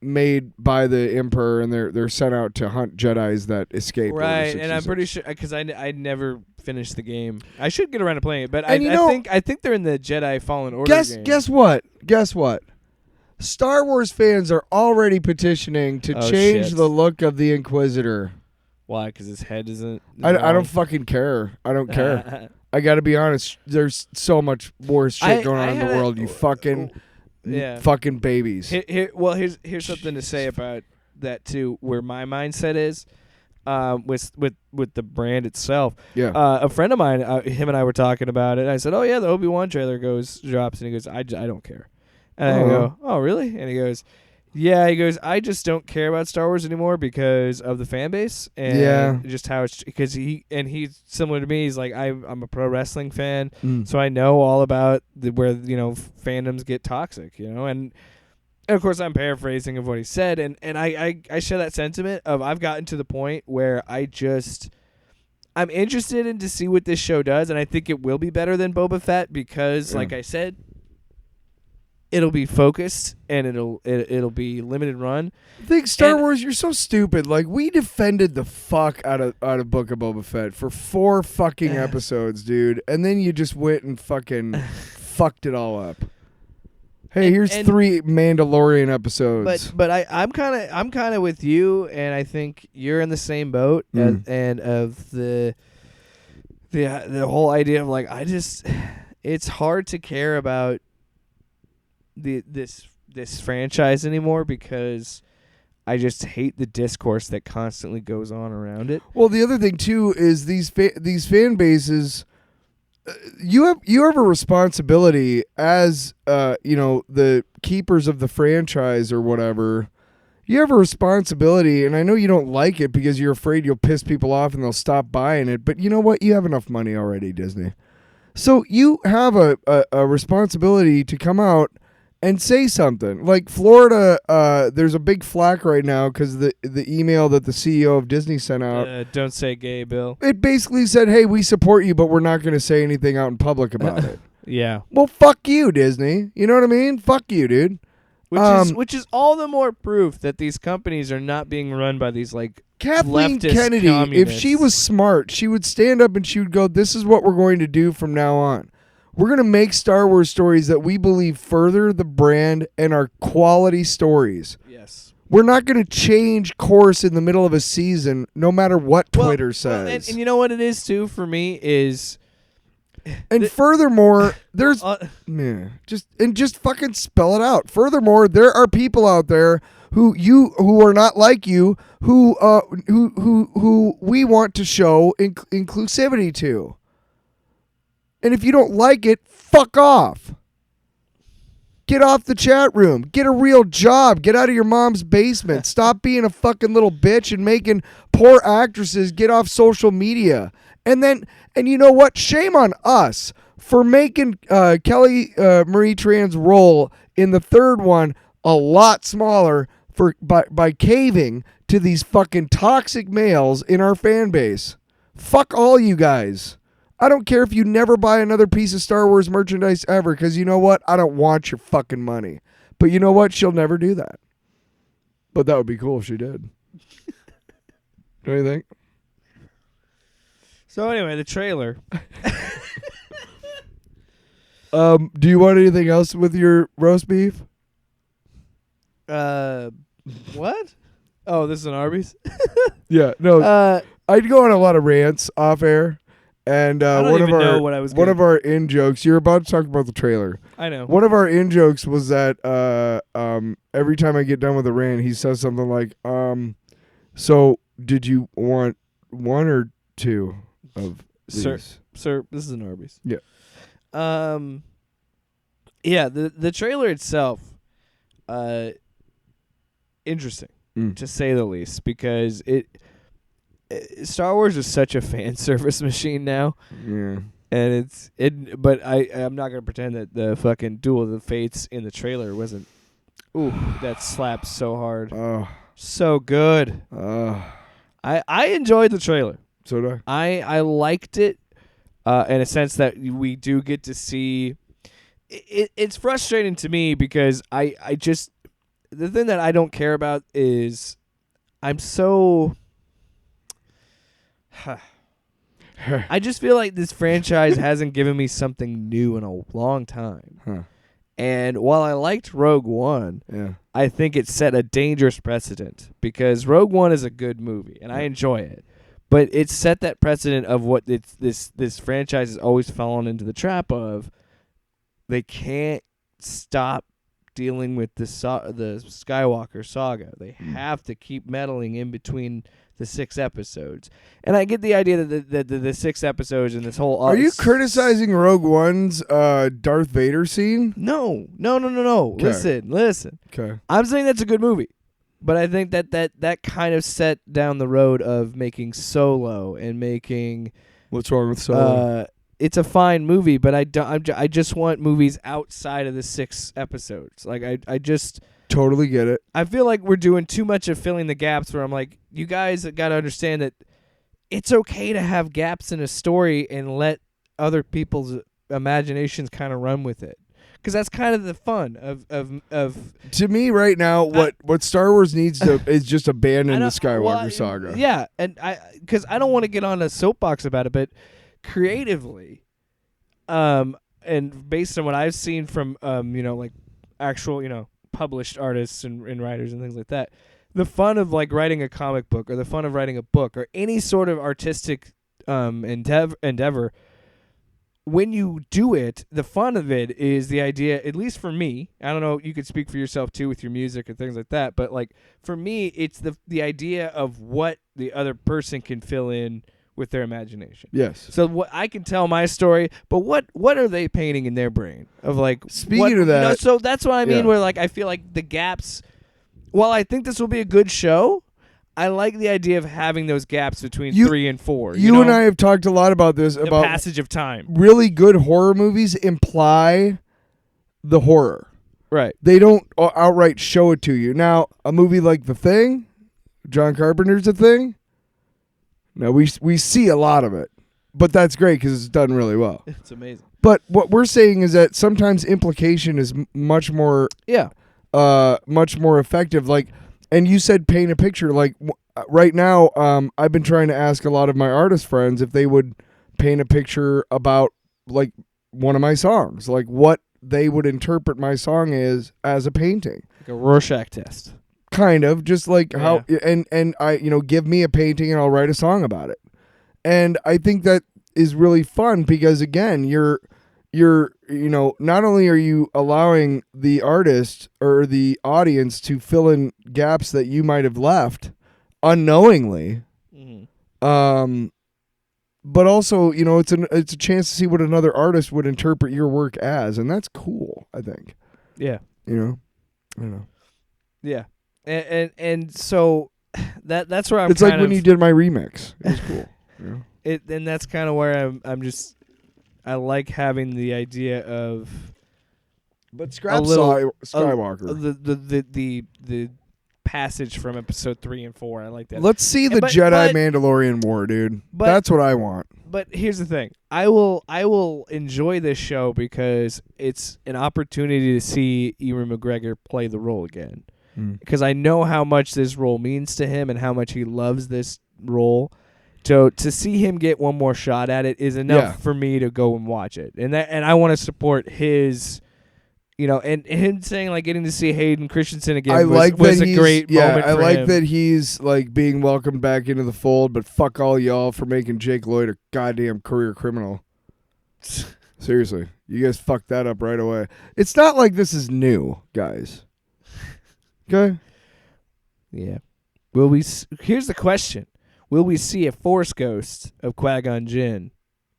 made by the Emperor, and they're sent out to hunt Jedis that escape. Right, and I'm pretty sure because I never finished the game. I should get around to playing it, but I think they're in the Jedi Fallen Order game. Guess what? Star Wars fans are already petitioning to change the look of the Inquisitor. Why? Because his head isn't. I don't fucking care. I don't care. I got to be honest. There's so much more shit going on in the world. You fucking babies. Here's something to say about that too. Where my mindset is, with the brand itself. Yeah. A friend of mine, him and I were talking about it. I said, "Oh yeah, the Obi-Wan trailer drops," and he goes, "I don't care." And I go, "Oh really?" And he goes, "Yeah." He goes, "I just don't care about Star Wars anymore because of the fan base and just how it's because he's similar to me. He's like I'm a pro wrestling fan, so I know all about where fandoms get toxic, and of course I'm paraphrasing of what he said, and I share that sentiment of I've gotten to the point where I'm interested in to see what this show does, and I think it will be better than Boba Fett because, like I said, it'll be focused and it'll be limited run. I think Star Wars, you're so stupid. Like, we defended the fuck out of Book of Boba Fett for 4 fucking episodes, dude, and then you just went and fucking fucked it all up. Hey, here's 3 Mandalorian episodes. But I'm kind of with you, and I think you're in the same boat, and of the whole idea of like it's hard to care about this franchise anymore because I just hate the discourse that constantly goes on around it. Well, the other thing too is these fan bases. You have a responsibility as the keepers of the franchise or whatever. You have a responsibility, and I know you don't like it because you're afraid you'll piss people off and they'll stop buying it. But you know what? You have enough money already, Disney. So you have a responsibility to come out and say something. Like Florida, there's a big flack right now because the email that the CEO of Disney sent out. Don't say gay, Bill. It basically said, "Hey, we support you, but we're not going to say anything out in public about it." Yeah. Well, fuck you, Disney. You know what I mean? Fuck you, dude. Which is all the more proof that these companies are not being run by these like Kathleen leftist Kennedy, communists. if she was smart, she would stand up and she would go, "This is what we're going to do from now on. We're going to make Star Wars stories that we believe further the brand and are quality stories. Yes. We're not going to change course in the middle of a season, no matter what Twitter says." And you know what it is too for me is, and furthermore, there's just fucking spell it out. Furthermore, there are people out there who are not like you who we want to show inclusivity to. And if you don't like it, fuck off. Get off the chat room. Get a real job. Get out of your mom's basement. Stop being a fucking little bitch and making poor actresses get off social media. And you know what? Shame on us for making Kelly Marie Tran's role in the third one a lot smaller by caving to these fucking toxic males in our fan base. Fuck all you guys. I don't care if you never buy another piece of Star Wars merchandise ever, because you know what? I don't want your fucking money. But you know what? She'll never do that. But that would be cool if she did. Don't you think? So anyway, the trailer. Do you want anything else with your roast beef? What? Oh, this is an Arby's? Yeah, no. I'd go on a lot of rants off air. And one of our in jokes, you're about to talk about the trailer. I know. One of our in jokes was that every time I get done with a rant, he says something like, "So did you want 1 or 2 of these?" Sir, this is an Arby's. Yeah. Yeah. The trailer itself, interesting to say the least, because Star Wars is such a fan service machine now. Yeah. And but I'm not gonna pretend that the fucking Duel of the Fates in the trailer wasn't. Ooh, that slaps so hard. Oh. So good. I enjoyed the trailer. So did I liked it in a sense that we do get to see. It's frustrating to me because I just, the thing that I don't care about is I'm so. I just feel like this franchise hasn't given me something new in a long time. Huh. And while I liked Rogue One, I think it set a dangerous precedent because Rogue One is a good movie and I enjoy it. But it set that precedent of what this franchise has always fallen into the trap of. They can't stop dealing with the Skywalker saga. They have to keep meddling in between the 6 episodes. And I get the idea that the 6 episodes and this whole... Are you criticizing Rogue One's Darth Vader scene? No. 'Kay. Listen. Okay. I'm saying that's a good movie. But I think that kind of set down the road of making Solo and making... What's wrong with Solo? It's a fine movie, but I just want movies outside of the 6 episodes. Like I just Totally get it. I feel like we're doing too much of filling the gaps. Where I'm like, you guys got to understand that it's okay to have gaps in a story and let other people's imaginations kind of run with it, because that's kind of the fun of. To me, right now, what Star Wars needs to is just abandon the Skywalker well, saga. Yeah, and because I don't want to get on a soapbox about it, but creatively, and based on what I've seen from like actual published artists and writers and things like that, the fun of like writing a comic book or the fun of writing a book or any sort of artistic endeavor, when you do it, the fun of it is the idea, at least for me, I don't know, you could speak for yourself too with your music and things like that, but like for me, it's the idea of what the other person can fill in with their imagination. Yes. So what I can tell my story, but what are they painting in their brain of like? Speaking of that, so that's what I mean. yeah. Where like I feel like the gaps. While I think this will be a good show, I like the idea of having those gaps between 3 and 4. You and I have talked a lot about this, the about passage of time. Really good horror movies imply the horror. Right. They don't outright show it to you. Now, a movie like The Thing, John Carpenter's The Thing. Now we see a lot of it, but that's great because it's done really well. It's amazing. But what we're saying is that sometimes implication is much more effective. Like, and you said paint a picture. Like right now, I've been trying to ask a lot of my artist friends if they would paint a picture about like one of my songs, like what they would interpret my song as a painting, like a Rorschach test. Kind of, just like how, and I, give me a painting and I'll write a song about it. And I think that is really fun because again, you're not only are you allowing the artist or the audience to fill in gaps that you might have left unknowingly, but also, it's a chance to see what another artist would interpret your work as, and that's cool, I think. Yeah. I don't know. Yeah. And so that's where I'm. It's like when you did my remix. It was cool. And that's kind of where I'm just. I like having the idea of. But scrap Skywalker. The passage from episode 3 and 4. I like that. Let's see the Jedi Mandalorian War, dude. That's what I want. But here's the thing. I will enjoy this show because it's an opportunity to see Ewan McGregor play the role again. Because I know how much this role means to him and how much he loves this role. So to see him get one more shot at it is enough for me to go and watch it. And I want to support his, and him saying like getting to see Hayden Christensen again was a great moment for him. I like that he's like being welcomed back into the fold, but fuck all y'all for making Jake Lloyd a goddamn career criminal. Seriously, you guys fucked that up right away. It's not like this is new, guys. Okay. Yeah. Here's the question: will we see a Force ghost of Qui-Gon Jinn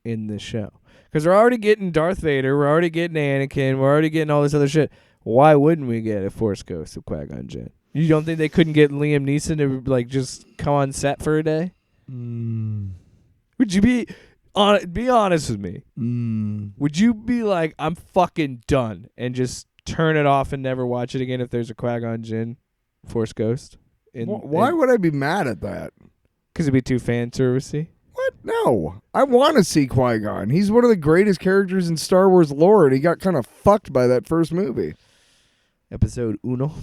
in this show? Because we're already getting Darth Vader, we're already getting Anakin, we're already getting all this other shit. Why wouldn't we get a Force ghost of Qui-Gon Jinn? You don't think they couldn't get Liam Neeson to like just come on set for a day? Would you be honest with me? Would you be like, I'm fucking done, and just turn it off and never watch it again if there's a Qui-Gon Jinn Force ghost? Why would I be mad at that? Because it'd be too fan servicey. What? No. I want to see Qui-Gon. He's one of the greatest characters in Star Wars lore, and he got kind of fucked by that first movie. Episode uno.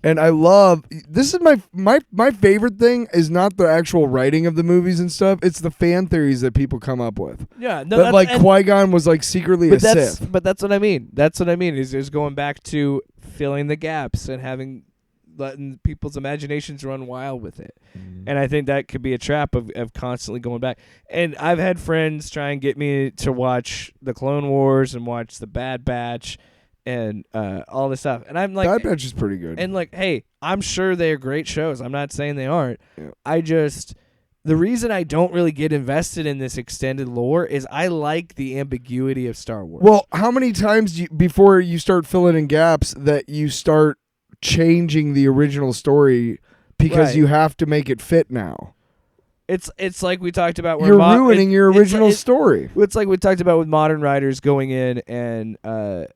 And I love, this is my favorite thing is not the actual writing of the movies and stuff. It's the fan theories that people come up with. Yeah. No, that like Qui-Gon was like secretly a Sith. But that's what I mean. That's what I mean is going back to filling the gaps and letting people's imaginations run wild with it. And I think that could be a trap of constantly going back. And I've had friends try and get me to watch the Clone Wars and watch the Bad Batch. and all this stuff. And I'm like, Bad Batch is pretty good. and like, hey, I'm sure they're great shows. I'm not saying they aren't. Yeah. The reason I don't really get invested in this extended lore is I like the ambiguity of Star Wars. Well, how many times before you start filling in gaps that you start changing the original story because Right. you have to make it fit now? It's like we talked about. Where You're ruining your original story. It's like we talked about with modern writers going in and they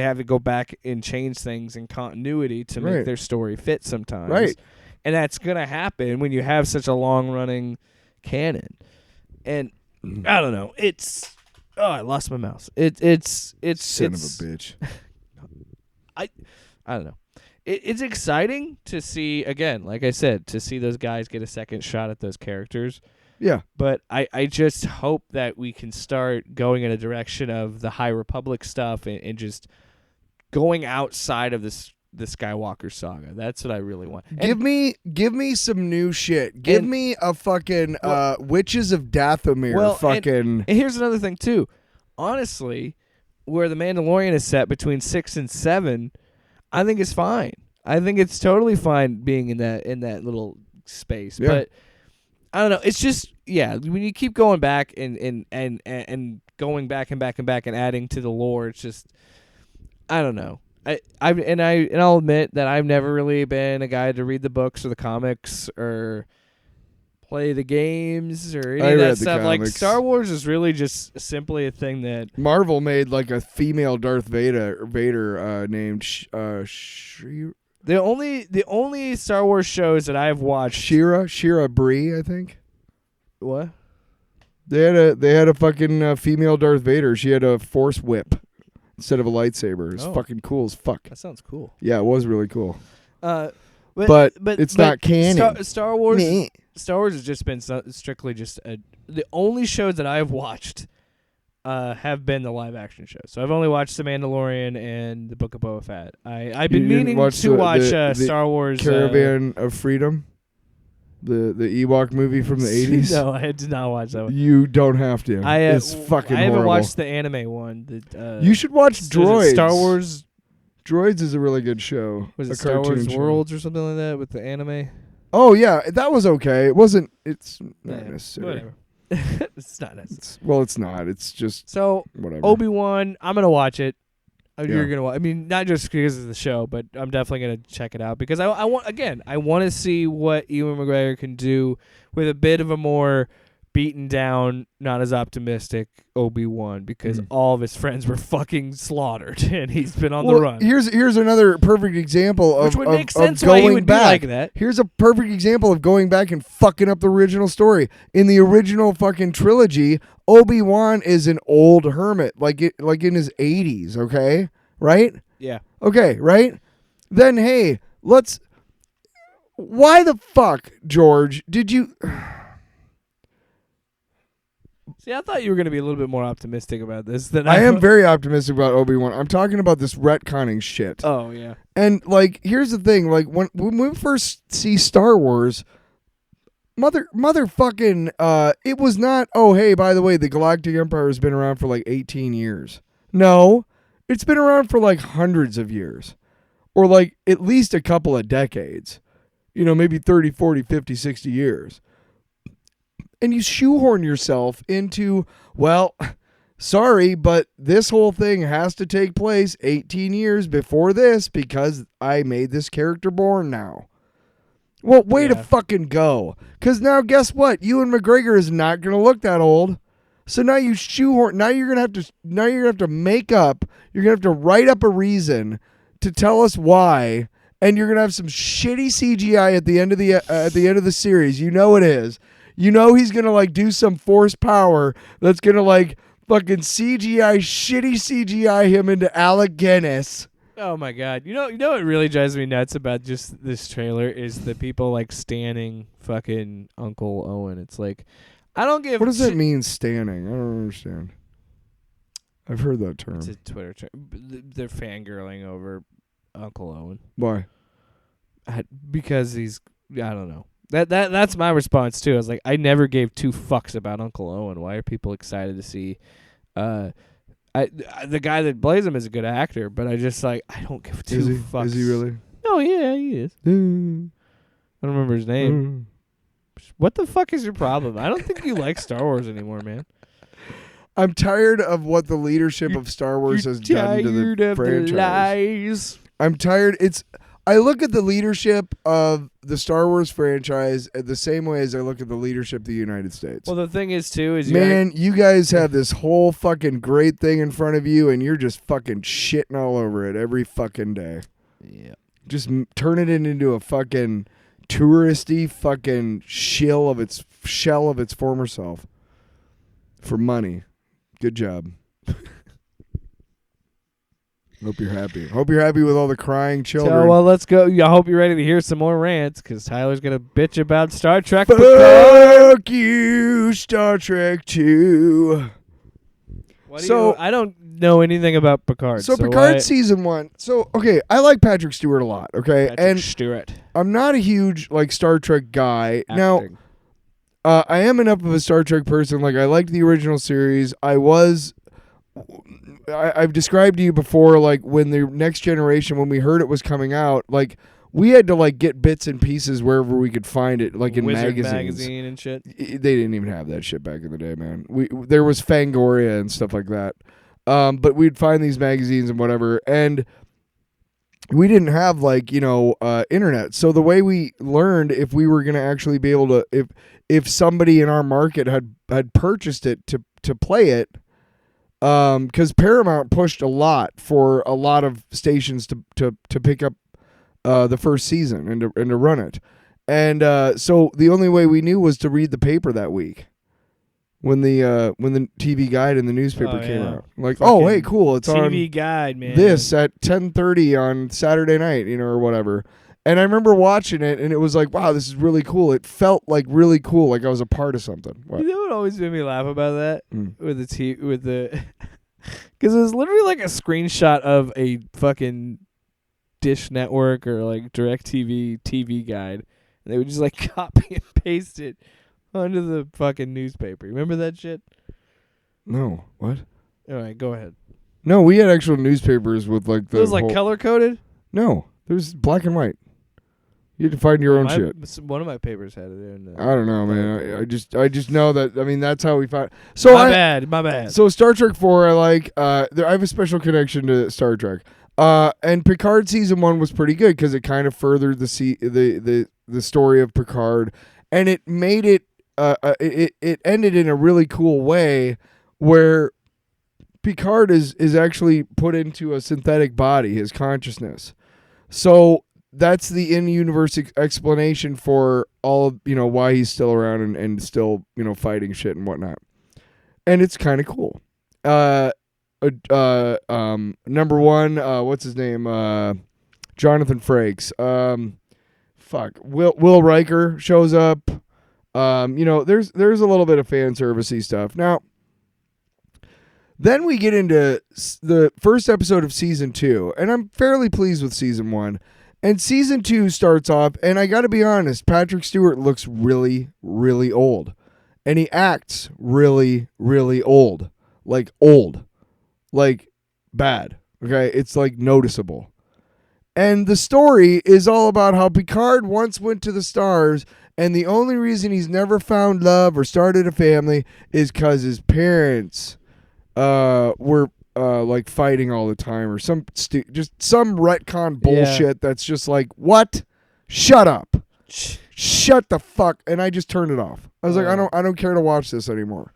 have to go back and change things in continuity to make Right. their story fit sometimes. Right. And that's gonna happen when you have such a long running canon. And I don't know. I lost my mouse. It's Son of a bitch. I don't know. It's exciting to see, again, like I said, to see those guys get a second shot at those characters. Yeah. But I just hope that we can start going in a direction of the High Republic stuff and just going outside of the Skywalker saga. That's what I really want. Give me some new shit. Give me a fucking Witches of Dathomir fucking. And here's another thing too. Honestly, where the Mandalorian is set between 6 and 7, I think it's fine. I think it's totally fine being in that little space. Yeah. But I don't know. It's just when you keep going back and going back and back and back and adding to the lore, it's just I don't know. I'll admit that I've never really been a guy to read the books or the comics or play the games or any of that stuff. Like Star Wars is really just simply a thing that Marvel made like a female Darth Vader named Shira the only Star Wars shows that I've watched. Shira Bree, I think. What? They had a fucking female Darth Vader. She had a force whip instead of a lightsaber. It's fucking cool as fuck. That sounds cool. Yeah, it was really cool. But it's not canon. Star Wars. Star Wars has just been strictly just the only shows that I've watched have been the live action shows. So I've only watched The Mandalorian and The Book of Boba Fett. I've been meaning to watch Star Wars Caravan of Freedom, the Ewok movie from the 80s. No, I did not watch that one. You don't have to. It's fucking I haven't horrible. watched the anime one. You should watch Droids. Star Wars. Droids is a really good show. Was it a Star Wars show. Worlds or something like that with the anime? Oh yeah, that was okay. It wasn't. It's not necessary. Whatever. It's not necessary. It's not. It's just so whatever. Obi-Wan. I'm gonna watch it. You're Yeah. gonna watch. I mean, not just because of the show, but I'm definitely gonna check it out because I want to see what Ewan McGregor can do with a bit of a more beaten down, not as optimistic Obi-Wan because all of his friends were fucking slaughtered and he's been on the run. Here's another perfect example of Which would make of sense why he going would back. be like that. Here's a perfect example of going back and fucking up the original story. In the original fucking trilogy, Obi-Wan is an old hermit, like in his 80s, okay? Right? Yeah. Okay, right? Then hey, why the fuck, George, did you See, I thought you were going to be a little bit more optimistic about this than I am very optimistic about Obi-Wan. I'm talking about this retconning shit. Oh, yeah. And like, here's the thing: like when we first see Star Wars, motherfucking, it was not. Oh, hey, by the way, the Galactic Empire has been around for like 18 years. No, it's been around for like hundreds of years, or like at least a couple of decades. You know, maybe 30, 40, 50, 60 years. And you shoehorn yourself into, well, sorry, but this whole thing has to take place 18 years before this because I made this character born now. Well, way to fucking go. Because now guess what? Ewan McGregor is not going to look that old. So now you shoehorn. Now you're going to have to make up. You're going to have to write up a reason to tell us why. And you're going to have some shitty CGI at the end of the series. You know it is. You know he's going to like do some force power that's going to like fucking shitty CGI him into Alec Guinness. Oh my god. You know what really drives me nuts about just this trailer is the people like standing fucking Uncle Owen. It's like I don't give What does that mean, standing? I don't understand. I've heard that term. It's a Twitter term. They're fangirling over Uncle Owen. Why? Because he's I don't know. That's my response too. I was like, I never gave two fucks about Uncle Owen. Why are people excited to see? the guy that plays him is a good actor, but I just like I don't give two fucks. Is he really? Oh yeah, he is. I don't remember his name. What the fuck is your problem? I don't think you like Star Wars anymore, man. I'm tired of what the leadership of Star Wars has done to the franchise. The lies. I'm tired. I look at the leadership of the Star Wars franchise the same way as I look at the leadership of the United States. Well, the thing is, too, is you guys have this whole fucking great thing in front of you, and you're just fucking shitting all over it every fucking day. Yeah. Just turn it into a fucking touristy fucking shell of its former self for money. Good job. Hope you're happy. Hope you're happy with all the crying children. So, well, let's go. I hope you're ready to hear some more rants because Tyler's going to bitch about Star Trek. Fuck you, Star Trek 2. I don't know anything about Picard. So Picard season 1. So, okay, I like Patrick Stewart a lot, okay? Patrick Stewart. I'm not a huge, Star Trek guy. Acting. Now, I am enough of a Star Trek person. Like, I liked the original series. I've described to you before, when the Next Generation, when we heard it was coming out, we had to, get bits and pieces wherever we could find it, in Wizard magazines. magazine and shit. They didn't even have that shit back in the day, man. There was Fangoria and stuff like that. But we'd find these magazines and whatever, and we didn't have, internet. So the way we learned if we were going to actually be able to, if somebody in our market had purchased it to play it, because Paramount pushed a lot for a lot of stations to pick up the first season and to run it, and so the only way we knew was to read the paper that week when the TV Guide and the newspaper came out. Oh hey, cool, it's on TV Guide, man. This at 10:30 on Saturday night, or whatever. And I remember watching it, and it was like, wow, this is really cool. It felt really cool, like I was a part of something. What? You know what always made me laugh about that? With the because it was literally a screenshot of a fucking Dish Network or DirecTV TV Guide. And they would just copy and paste it onto the fucking newspaper. Remember that shit? No. What? All right, go ahead. No, we had actual newspapers with the. It was color coded? No, it was black and white. You had to find your own shit. One of my papers had it. I don't know, man. I just know that. I mean, that's how we found. So my bad. So Star Trek 4, I like. I have a special connection to Star Trek. And Picard season 1 was pretty good because it kind of furthered the story of Picard, and it made it. It ended in a really cool way where Picard is actually put into a synthetic body, his consciousness. So that's the in-universe explanation for all of, why he's still around and still, fighting shit and whatnot. And it's kind of cool. Number 1, what's his name? Jonathan Frakes. Will Riker shows up. There's a little bit of fan servicey stuff. Now, then we get into the first episode of season 2, and I'm fairly pleased with season 1. And season 2 starts off, and I got to be honest, Patrick Stewart looks really, really old. And he acts really, really old. Old. Bad. Okay? It's noticeable. And the story is all about how Picard once went to the stars, and the only reason he's never found love or started a family is because his parents were fighting all the time, or some retcon bullshit that's just what? Shut up. Shut the fuck. And I just turned it off. I was I don't care to watch this anymore.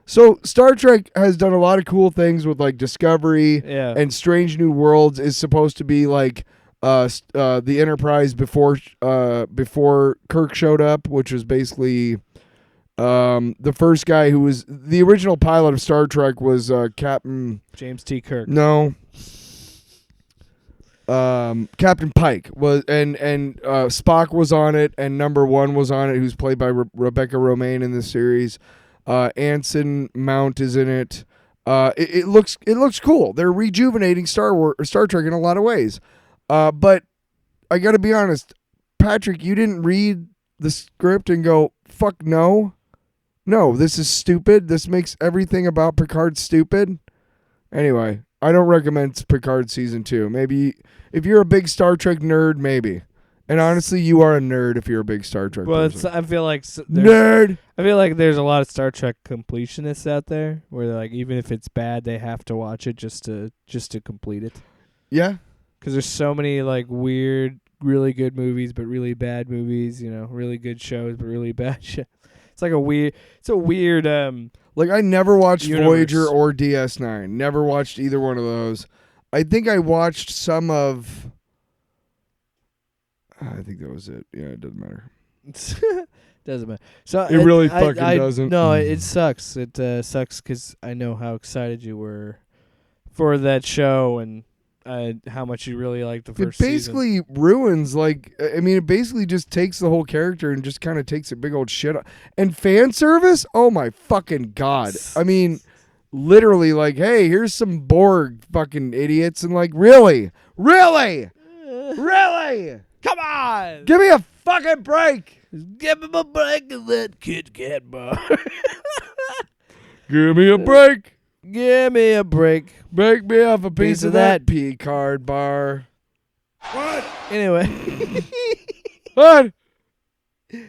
So Star Trek has done a lot of cool things with Discovery and Strange New Worlds is supposed to be the Enterprise before Kirk showed up, which was basically the first guy who was the original pilot of Star Trek was Captain James T. Kirk. No. Captain Pike was, and Spock was on it, and Number 1 was on it, who's played by Rebecca Romijn in this series. Anson Mount is in it. It looks cool. They're rejuvenating Star Trek in a lot of ways. But I got to be honest, Patrick, you didn't read the script and go, fuck no. No, this is stupid. This makes everything about Picard stupid. Anyway, I don't recommend Picard season 2. Maybe if you're a big Star Trek nerd, maybe. And honestly, you are a nerd if you're a big Star Trek person. I feel like Nerd. I feel like there's a lot of Star Trek completionists out there where they're like, even if it's bad, they have to watch it just to complete it. Yeah. Because there's so many like weird, really good movies, but really bad movies. You know, really good shows, but really bad shit. It's like a weird. Like I never watched universe. Voyager or DS9. Never watched either one of those. I think I watched some of. I think that was it. Yeah, it doesn't matter. Doesn't matter. So It really fucking doesn't. No, it sucks. It sucks because I know how excited you were for that show and how much you really liked the first It basically ruins, like, I mean, it basically just takes the whole character and just kind of takes a big old shit. And fan service? Oh my fucking God. I mean, literally, like, hey, here's some Borg fucking idiots. And like, really? Really? Really? Come on! Give me a fucking break. Give him a break of that Kit Kat bar. Give me a break. Give me a break. Break me off a piece of that P-card bar. What? Anyway. What?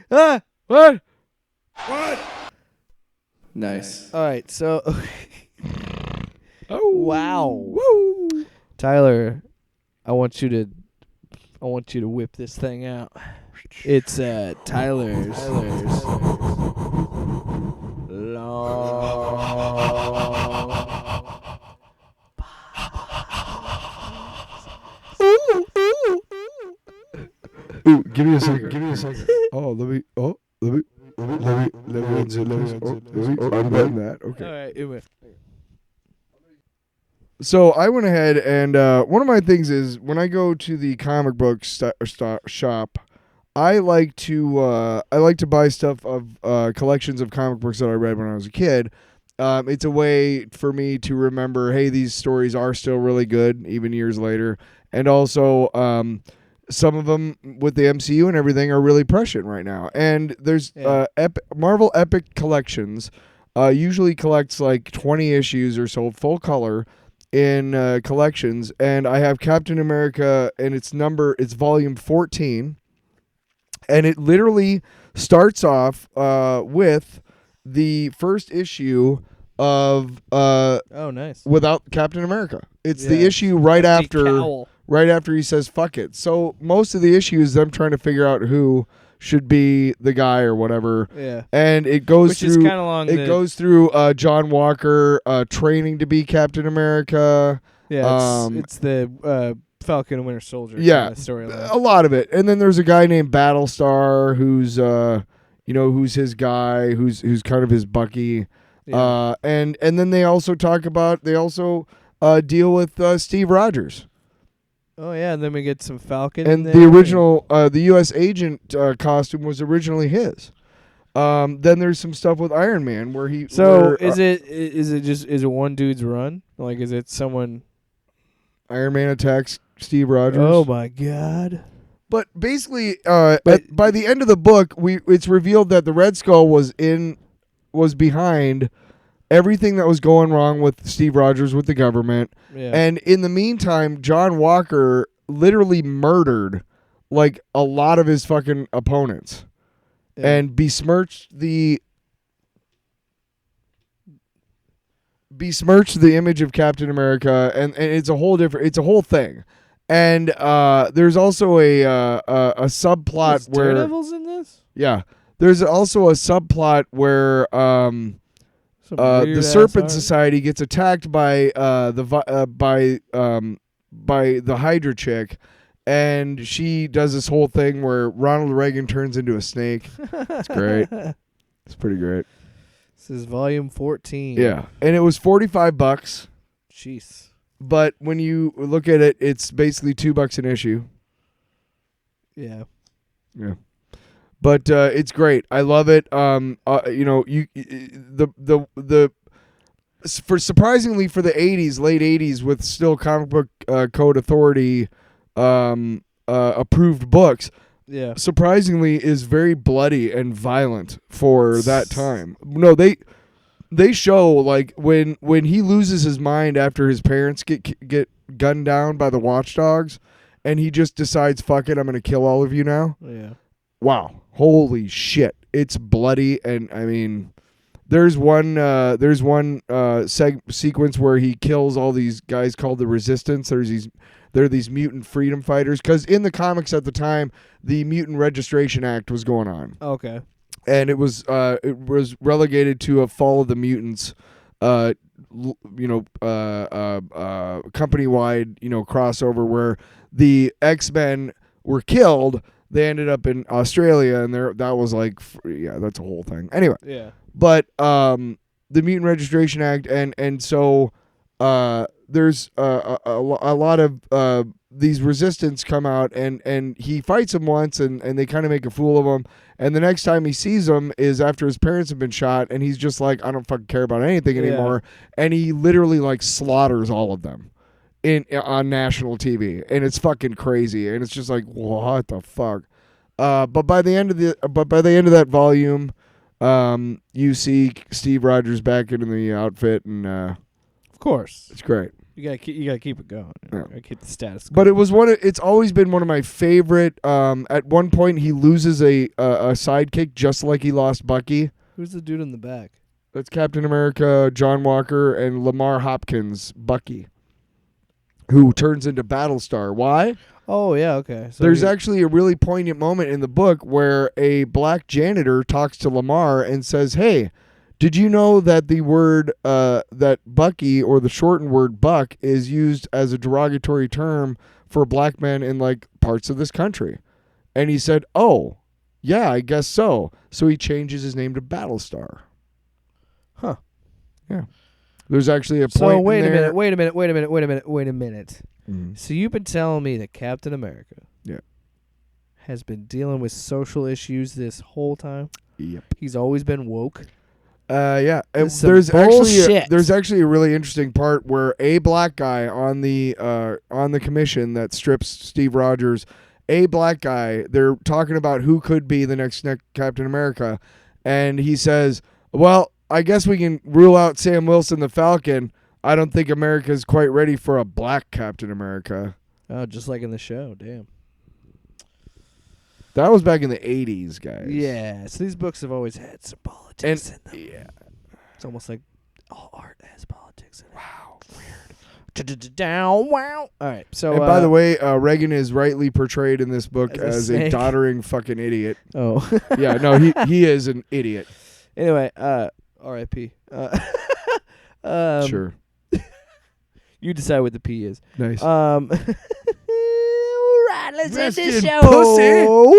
What? What? Nice. All right, so. Oh. Wow. Woo. Tyler, I want you to whip this thing out. It's Tyler's Ooh, give me a second. Give me a second. Oh, let me I'm betting that. Okay. All right, anyway. So I went ahead and one of my things is when I go to the comic book shop, I like to buy stuff of collections of comic books that I read when I was a kid. It's a way for me to remember, hey, these stories are still really good even years later, and also some of them with the MCU and everything are really prescient right now. And there's Marvel Epic Collections usually collects like 20 issues or so full color in collections, and I have Captain America, and it's volume 14, and it literally starts off with the first issue of Oh, nice. without Captain America. It's the Yeah. issue right Empty after cowl. he says fuck it. So most of the issue is them trying to figure out who should be the guy or whatever. Yeah. And it goes Which through is kind of long. it goes through John Walker training to be Captain America. Yeah, it's the Falcon and Winter Soldier. Yeah, kind of storyline. a lot of it. And then there's a guy named Battlestar who's who's his guy, who's kind of his Bucky. Yeah. And then they also deal with Steve Rogers. Oh yeah, and then we get some Falcon. And in the there. original the US agent costume was originally his. Then there's some stuff with Iron Man where he is it one dude's run? Like, is it someone? Iron Man attacks Steve Rogers. Oh my God! But basically, by the end of the book, it's revealed that the Red Skull was behind everything that was going wrong with Steve Rogers with the government. Yeah. And in the meantime, John Walker literally murdered like a lot of his fucking opponents and besmirched the image of Captain America, and it's a whole thing. And there's also a subplot Is where Daredevil's in this? yeah, there's also a subplot where Some the weird-ass Serpent art. Society gets attacked by the Hydra chick, and she does this whole thing where Ronald Reagan turns into a snake. It's great. It's pretty great. This is volume 14. Yeah, and it was $45. Jeez. But when you look at it, it's basically $2 an issue. Yeah. Yeah. But it's great. I love it. For surprisingly for the 80s, late 80s, with still comic book code authority approved books, Yeah. surprisingly is very bloody and violent for that time. No, they they show like when he loses his mind after his parents get gunned down by the watchdogs, and he just decides, "Fuck it, I'm gonna kill all of you now." Yeah. Wow, holy shit! It's bloody, and I mean, there's one sequence where he kills all these guys called the Resistance. They're these mutant freedom fighters, because in the comics at the time, the Mutant Registration Act was going on. Okay. And it was relegated to a Fall of the Mutants, company-wide, crossover where the X-Men were killed. They ended up in Australia, and that was like, that's a whole thing. Anyway, Yeah. but the Mutant Registration Act, and so there's a lot of these Resistance come out, and he fights them once, and they kind of make a fool of him. And the next time he sees them is after his parents have been shot, and he's just like, I don't fucking care about anything anymore. And he literally like slaughters all of them on national TV, and it's fucking crazy. And it's just like, what the fuck? But by the end of that volume, you see Steve Rogers back into the outfit, and Of course. it's great. You gotta keep it going. Yeah. You gotta keep the status. But it's always been one of my favorite. At one point, he loses a sidekick, just like he lost Bucky. Who's the dude in the back? That's Captain America, John Walker, and Lamar Hopkins, Bucky, who turns into Battlestar. Why? Oh yeah, okay. So There's actually a really poignant moment in the book where a black janitor talks to Lamar and says, "Hey, did you know that the word that Bucky, or the shortened word Buck, is used as a derogatory term for black men in like parts of this country?" And he said, "Oh, yeah, I guess so." So he changes his name to Battlestar. Huh. Yeah. There's actually a point. So wait in a there. minute. Wait a minute. Mhm. So you've been telling me that Captain America, Yeah. has been dealing with social issues this whole time? Yep. He's always been woke. Yeah. And Some there's bullshit. actually a really interesting part where a black guy on the commission that strips Steve Rogers, a black guy, they're talking about who could be the next Captain America, and he says, "Well, I guess we can rule out Sam Wilson, the Falcon. I don't think America's quite ready for a black Captain America." Oh, just like in the show. Damn. That was back in the 80s, guys. Yeah. So these books have always had some politics in them. Yeah. It's almost like all art has politics in it. Wow. Weird. Down. Wow. All right. So. And by the way, Reagan is rightly portrayed in this book As a as a snake. doddering fucking idiot. Oh. Yeah, no, he is an idiot. Anyway. R.I.P. Sure. You decide what the P is. Nice. Right, let's end Rest this in show. pussy. Wow.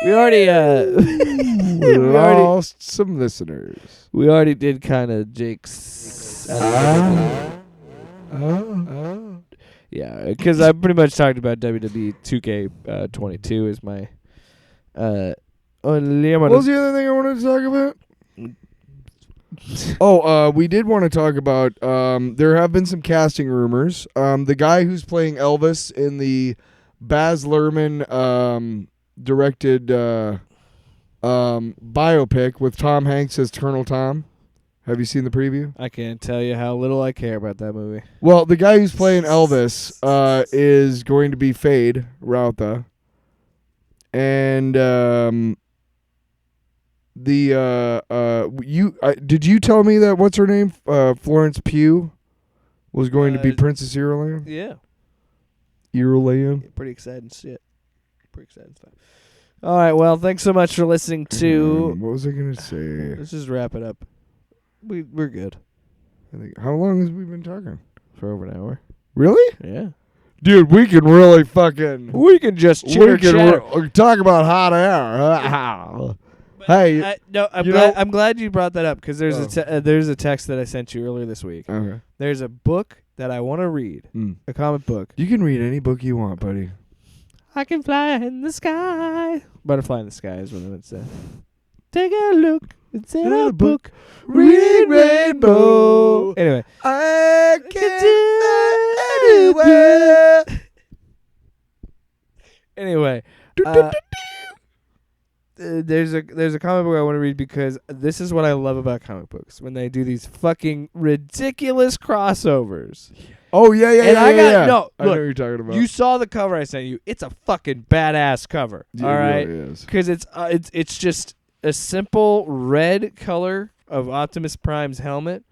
We already Lost some listeners. we already did kind of Jake's. Yeah, because I pretty much talked about WWE 2K22 as my only. What was the other thing I wanted to talk about? We did want to talk about, there have been some casting rumors. The guy who's playing Elvis in the Baz Luhrmann directed biopic with Tom Hanks as Colonel Tom. Have you seen the preview? I can't tell you how little I care about that movie. Well, the guy who's playing Elvis is going to be Fade Rauta. And did you tell me that what's her name? Florence Pugh was going to be Princess Irulan? Yeah. Irulan? Pretty exciting shit. Pretty exciting stuff. All right, well, thanks so much for listening to... What was I going to say? Let's just wrap it up. We're good. I think, how long has we been talking? For over an hour. Really? Yeah. Dude, we can really fucking... We can just chitter chatter. Talk about hot air. Hey, I'm glad you brought that up because there's there's a text that I sent you earlier this week. Okay. There's a book that I want to read, a comic book. You can read any book you want, buddy. I can fly in the sky. Butterfly in the sky is what I would say. Take a look. It's in a book. Read rainbow. Anyway. I can do anywhere. Anyway. there's a comic book I want to read because this is what I love about comic books when they do these fucking ridiculous crossovers. Oh yeah. And I got yeah. no. I know Look, what you're talking about. you saw the cover I sent you. It's a fucking badass cover. Yeah, all right, it really is. because it's just a simple red color of Optimus Prime's helmet,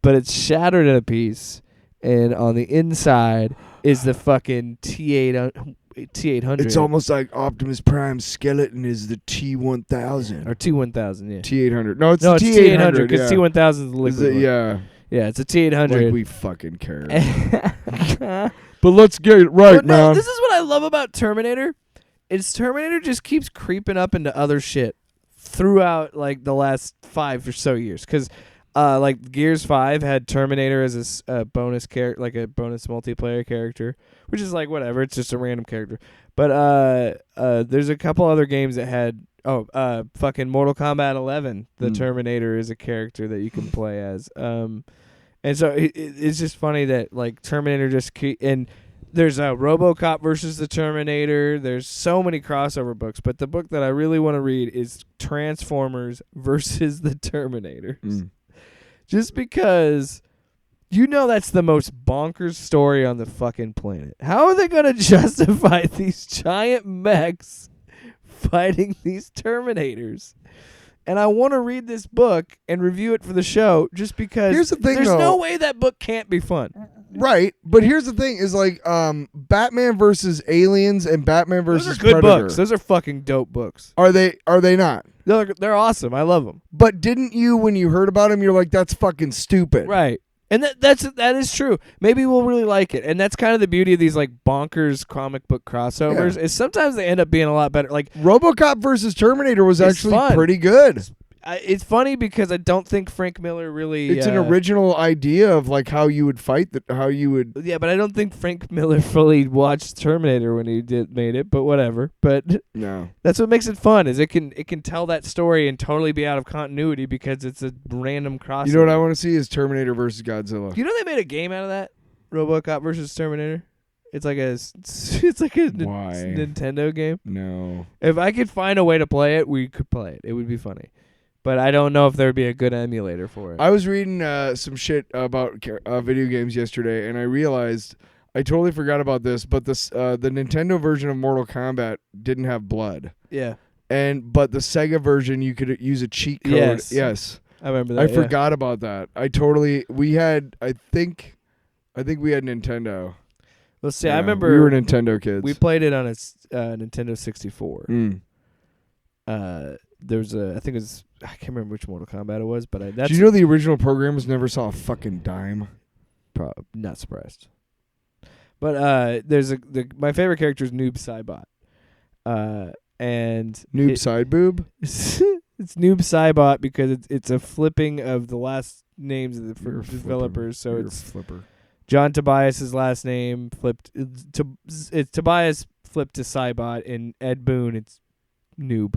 but it's shattered in a piece, and on the inside is the fucking T800. It's almost like Optimus Prime's skeleton is the T1000 or T1000, yeah. T800. No, it's It's T800 T800 because yeah. T1000 is the Is liquid it, one. yeah. Yeah, it's a T800. Like we fucking care. But But let's get it right, no, man. this is what I love about Terminator. Is Terminator just keeps creeping up into other shit throughout like the last 5 or so years. Because like Gears 5 had Terminator as a bonus character, like a bonus multiplayer character, which is like whatever. It's just a random character. But there's a couple other games that had fucking Mortal Kombat 11. The Terminator is a character that you can play as. And so it's just funny that like Terminator and there's a RoboCop versus the Terminator. There's so many crossover books, but the book that I really want to read is Transformers versus the Terminators. Just because that's the most bonkers story on the fucking planet. How are they going to justify these giant mechs fighting these Terminators? And I want to read this book and review it for the show just because Here's the thing, there's though. no way that book can't be fun. Right, but here's the thing: is like Batman versus Aliens and Batman Those versus are good Predator. books. Those are fucking dope books. Are they not? They're awesome. I love them. But didn't you, when you heard about them, you're like, "That's fucking stupid." Right. And that is true. Maybe we'll really like it. And that's kind of the beauty of these like bonkers comic book crossovers is sometimes they end up being a lot better. Like RoboCop versus Terminator was It's actually fun. pretty good. it's funny because I don't think Frank Miller really. It's an original idea of like how you would fight how you would. Yeah, but I don't think Frank Miller fully watched Terminator when he made it. But whatever. But No. that's what makes it fun. Is it can tell that story and totally be out of continuity because it's a random crossover. You know what I want to see is Terminator versus Godzilla. You know they made a game out of that, RoboCop versus Terminator. It's like a Why? Nintendo game. No. If I could find a way to play it, we could play it. It would be funny. But I don't know if there would be a good emulator for it. I was reading some shit about video games yesterday, and I realized I totally forgot about this. But the Nintendo version of Mortal Kombat didn't have blood, Yeah. but the Sega version you could use a cheat code. Yes. I remember that. I forgot about that. I think we had Nintendo. Let's see. Yeah, I remember we were Nintendo kids. we played it on a Nintendo 64. There was I think it was, I can't remember which Mortal Kombat it was, but that's Do you know the original programmers never saw a fucking dime? not surprised. But there's my favorite character is Noob Saibot. And Noob side boob? it's Noob Saibot because it's a flipping of the last names of the You're a developers. So You're a it's flipper. John Tobias's last name flipped. It's Tobias flipped to Saibot, and Ed Boon it's Noob.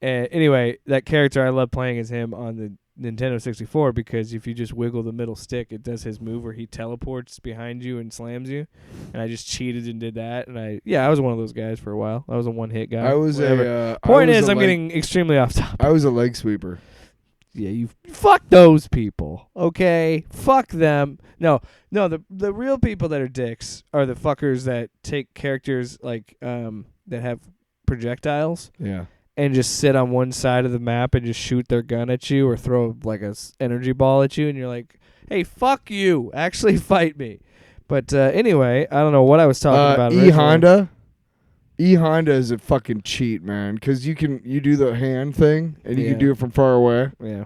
Anyway, that character I love playing as him on the Nintendo 64 because if you just wiggle the middle stick, it does his move where he teleports behind you and slams you. And I just cheated and did that. And I was one of those guys for a while. I was a one-hit guy. I was Whatever. Point I'm getting extremely off topic. I was a leg sweeper. Yeah, you fuck those people, okay? Fuck them. No, the real people that are dicks are the fuckers that take characters like that have projectiles Yeah. and just sit on one side of the map and just shoot their gun at you or throw like a energy ball at you, and you're like, "Hey, fuck you! Actually, fight me." But anyway, I don't know what I was talking about. E-Honda is a fucking cheat, man, because you do the hand thing and you Yeah. can do it from far away. Yeah.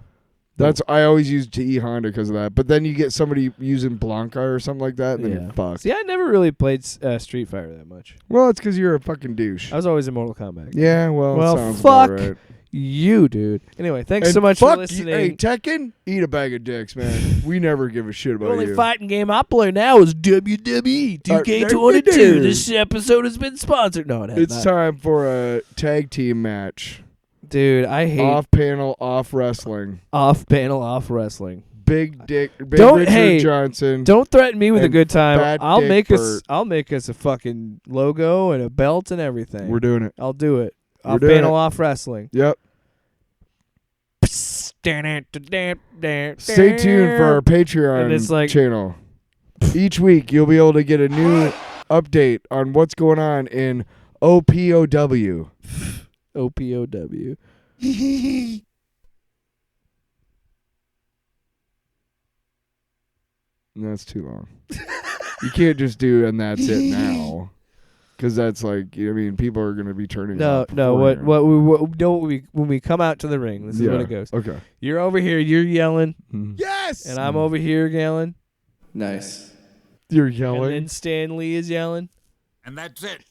I always use E-Honda because of that. But then you get somebody using Blanca or something like that, and then you're fucked. See, I never really played Street Fighter that much. Well, it's because you're a fucking douche. I was always in Mortal Kombat. Yeah, well sounds fuck about right. you, dude. Anyway, thanks And so much fuck for listening. Hey, Tekken, eat a bag of dicks, man. We never give a shit The about only you. fighting game I play now is WWE 2K22. This episode has been sponsored. No, it has It's not. time for a tag team match. Dude, I hate Off panel, off wrestling. off panel, off wrestling. Big Don't- Richard hey, Johnson. Don't threaten me with a And good time. Fat I'll Dick make Bert. us a fucking logo and a belt and everything. We're doing it. I'll do it. Off doing panel, it. off wrestling. Yep. Stay tuned for our Patreon And it's like- channel. Each week, you'll be able to get a new update on what's going on in OPOW. OPOW. That's too long. You can't just do and that's it now. Because that's like, I mean, people are going to be turning off. When we come out to the ring, this is what it goes. Okay. You're over here, you're yelling, Yes! and I'm over here yelling, Nice. You're and yelling. then Stan Lee is yelling. And that's it.